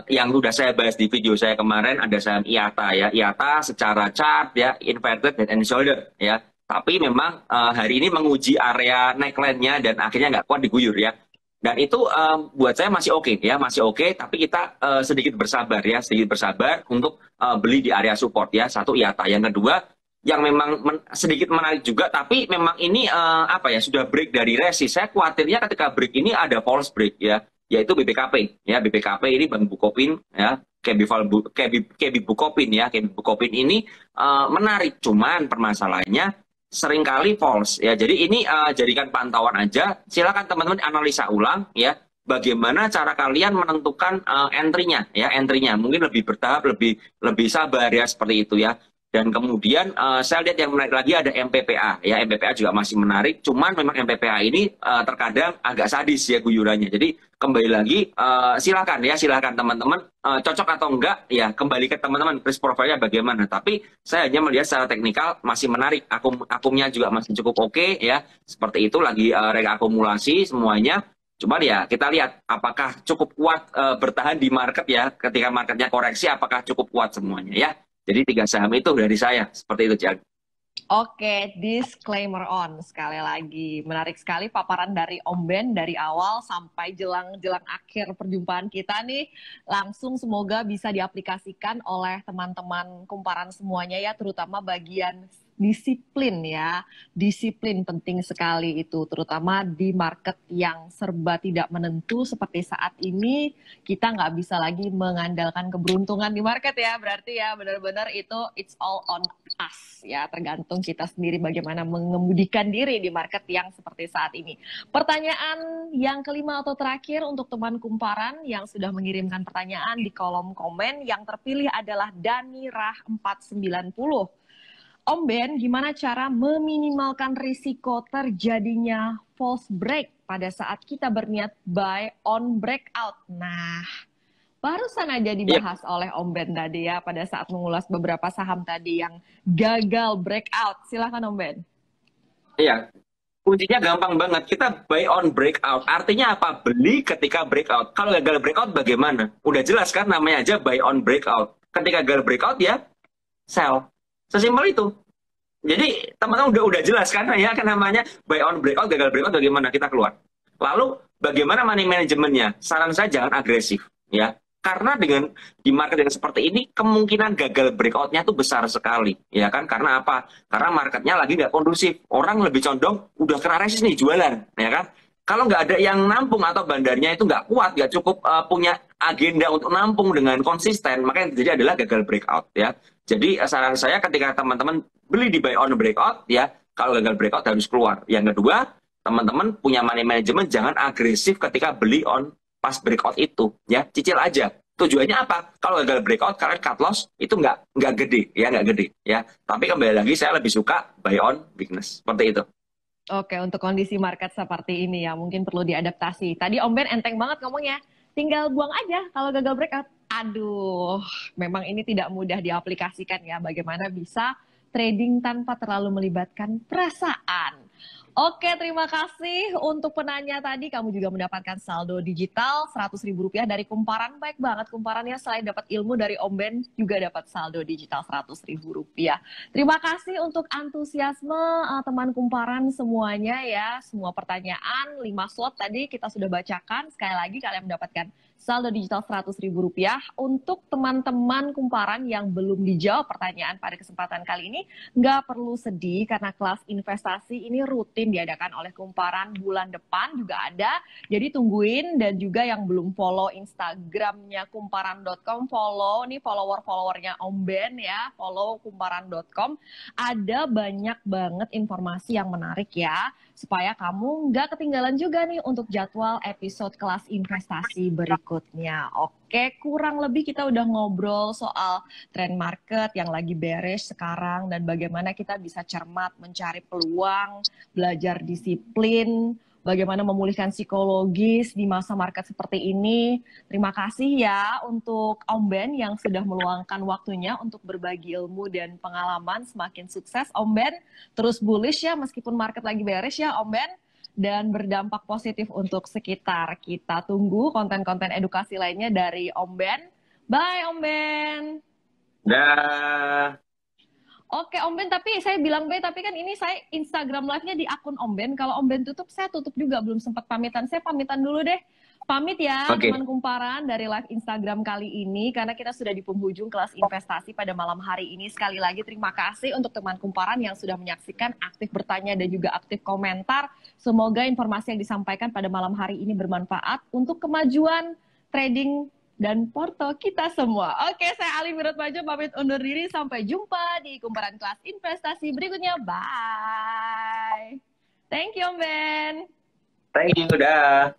B: yang sudah saya bahas di video saya kemarin ada saham IATA ya. IATA secara chart ya inverted head and shoulder ya. Tapi memang hari ini menguji area neckline-nya dan akhirnya nggak kuat diguyur ya. Dan itu buat saya masih oke ya, masih oke. Tapi kita sedikit bersabar ya, sedikit bersabar untuk beli di area support ya. Satu IATA, yang kedua yang memang sedikit menarik juga, tapi memang ini apa ya sudah break dari resist. Saya khawatirnya ketika break ini ada false break ya, yaitu BPKP ya. BPKP ini Bank Bukopin ya. KB Bukopin ya, KB Bukopin ini menarik, cuman permasalahannya seringkali false ya. Jadi ini jadikan pantauan aja. Silakan teman-teman analisa ulang ya. Bagaimana cara kalian menentukan entry-nya ya, entry-nya. Mungkin lebih bertahap, lebih sabar ya seperti itu ya. Dan kemudian saya lihat yang menarik lagi ada MPPA ya. MPPA juga masih menarik. Cuman memang MPPA ini terkadang agak sadis ya guyurannya. Jadi kembali lagi silakan ya, silakan teman-teman cocok atau enggak ya, kembali ke teman-teman risk profile-nya bagaimana. Tapi saya hanya melihat secara teknikal masih menarik. Akumnya juga masih cukup oke ya. Seperti itu lagi reakumulasi semuanya. Cuman ya kita lihat apakah cukup kuat bertahan di market ya. Ketika marketnya koreksi apakah cukup kuat semuanya ya. Jadi 3 saham itu dari saya, seperti itu, Jag.
A: Oke, disclaimer on sekali lagi. Menarik sekali paparan dari Om Ben dari awal sampai jelang akhir perjumpaan kita nih. Langsung semoga bisa diaplikasikan oleh teman-teman kumparan semuanya ya, terutama bagian disiplin ya. Disiplin penting sekali itu, terutama di market yang serba tidak menentu seperti saat ini. Kita nggak bisa lagi mengandalkan keberuntungan di market ya, berarti ya benar-benar itu it's all on us ya, tergantung kita sendiri bagaimana mengemudikan diri di market yang seperti saat ini. Pertanyaan yang kelima atau terakhir untuk teman kumparan yang sudah mengirimkan pertanyaan di kolom komen, yang terpilih adalah Danirah 490. Om Ben, gimana cara meminimalkan risiko terjadinya false break pada saat kita berniat buy on breakout? Nah, barusan aja dibahas oleh Om Ben tadi ya, pada saat mengulas beberapa saham tadi yang gagal breakout. Silahkan Om Ben.
B: Iya, kuncinya gampang banget. Kita buy on breakout. Artinya apa? Beli ketika breakout. Kalau gagal breakout bagaimana? Udah jelas kan namanya aja buy on breakout. Ketika gagal breakout ya sell. Sesimpel itu. Jadi teman-teman udah jelas kan ya, kan namanya buy on breakout, gagal breakout bagaimana kita keluar. Lalu bagaimana money manajemennya? Saran saya jangan agresif ya. Karena dengan di market yang seperti ini kemungkinan gagal breakout-nya tuh besar sekali ya kan. Karena apa? Karena marketnya lagi nggak kondusif. Orang lebih condong udah kena resist nih jualan ya kan. Kalau nggak ada yang nampung atau bandarnya itu nggak kuat, nggak cukup punya agenda untuk nampung dengan konsisten, maka yang terjadi adalah gagal breakout ya. Jadi saran saya ketika teman-teman beli di buy on breakout ya, kalau gagal breakout harus keluar. Yang kedua, teman-teman punya money management, jangan agresif ketika beli on pas breakout itu ya, cicil aja. Tujuannya apa? Kalau gagal breakout kalian cut loss itu nggak gede ya, nggak gede ya. Tapi kembali lagi saya lebih suka buy on weakness seperti itu.
A: Oke, untuk kondisi market seperti ini ya mungkin perlu diadaptasi. Tadi Om Ben enteng banget ngomongnya, tinggal buang aja kalau gagal breakout. Aduh, memang ini tidak mudah diaplikasikan ya, bagaimana bisa trading tanpa terlalu melibatkan perasaan. Oke, terima kasih untuk penanya tadi. Kamu juga mendapatkan saldo digital Rp100.000 dari kumparan. Baik banget kumparannya, selain dapat ilmu dari Om Ben, juga dapat saldo digital Rp100.000. Terima kasih untuk antusiasme teman kumparan semuanya ya. Semua pertanyaan, 5 slot tadi kita sudah bacakan. Sekali lagi kalian mendapatkan saldo digital Rp100.000. Untuk teman-teman kumparan yang belum dijawab pertanyaan pada kesempatan kali ini, nggak perlu sedih karena kelas investasi ini rutin rutin diadakan oleh Kumparan bulan depan juga ada. Jadi tungguin, dan juga yang belum follow Instagramnya kumparan.com, follow nih follower-followernya Om Ben ya, follow kumparan.com. Ada banyak banget informasi yang menarik ya, supaya kamu nggak ketinggalan juga nih untuk jadwal episode kelas investasi berikutnya. Oke, kurang lebih kita udah ngobrol soal trend market yang lagi bearish sekarang dan bagaimana kita bisa cermat mencari peluang, belajar disiplin, bagaimana memulihkan psikologis di masa market seperti ini. Terima kasih ya untuk Om Ben yang sudah meluangkan waktunya untuk berbagi ilmu dan pengalaman. Semakin sukses Om Ben, terus bullish ya meskipun market lagi bearish ya Om Ben, dan berdampak positif untuk sekitar. Kita tunggu konten-konten edukasi lainnya dari Om Ben. Bye Om Ben.
B: Dah.
A: Oke Om Ben, tapi saya bilang bye, tapi kan ini saya Instagram live-nya di akun Om Ben. Kalau Om Ben tutup, saya tutup juga, belum sempat pamitan. Saya pamitan dulu deh. Pamit ya teman Kumparan dari live Instagram kali ini, karena kita sudah di penghujung kelas investasi pada malam hari ini. Sekali lagi terima kasih untuk teman Kumparan yang sudah menyaksikan, aktif bertanya dan juga aktif komentar. Semoga informasi yang disampaikan pada malam hari ini bermanfaat untuk kemajuan trading dan porto kita semua. Oke, saya Alin Wiratmadja pamit undur diri. Sampai jumpa di Kumparan kelas investasi berikutnya. Bye. Thank you Om Ben.
B: Thank you, dah.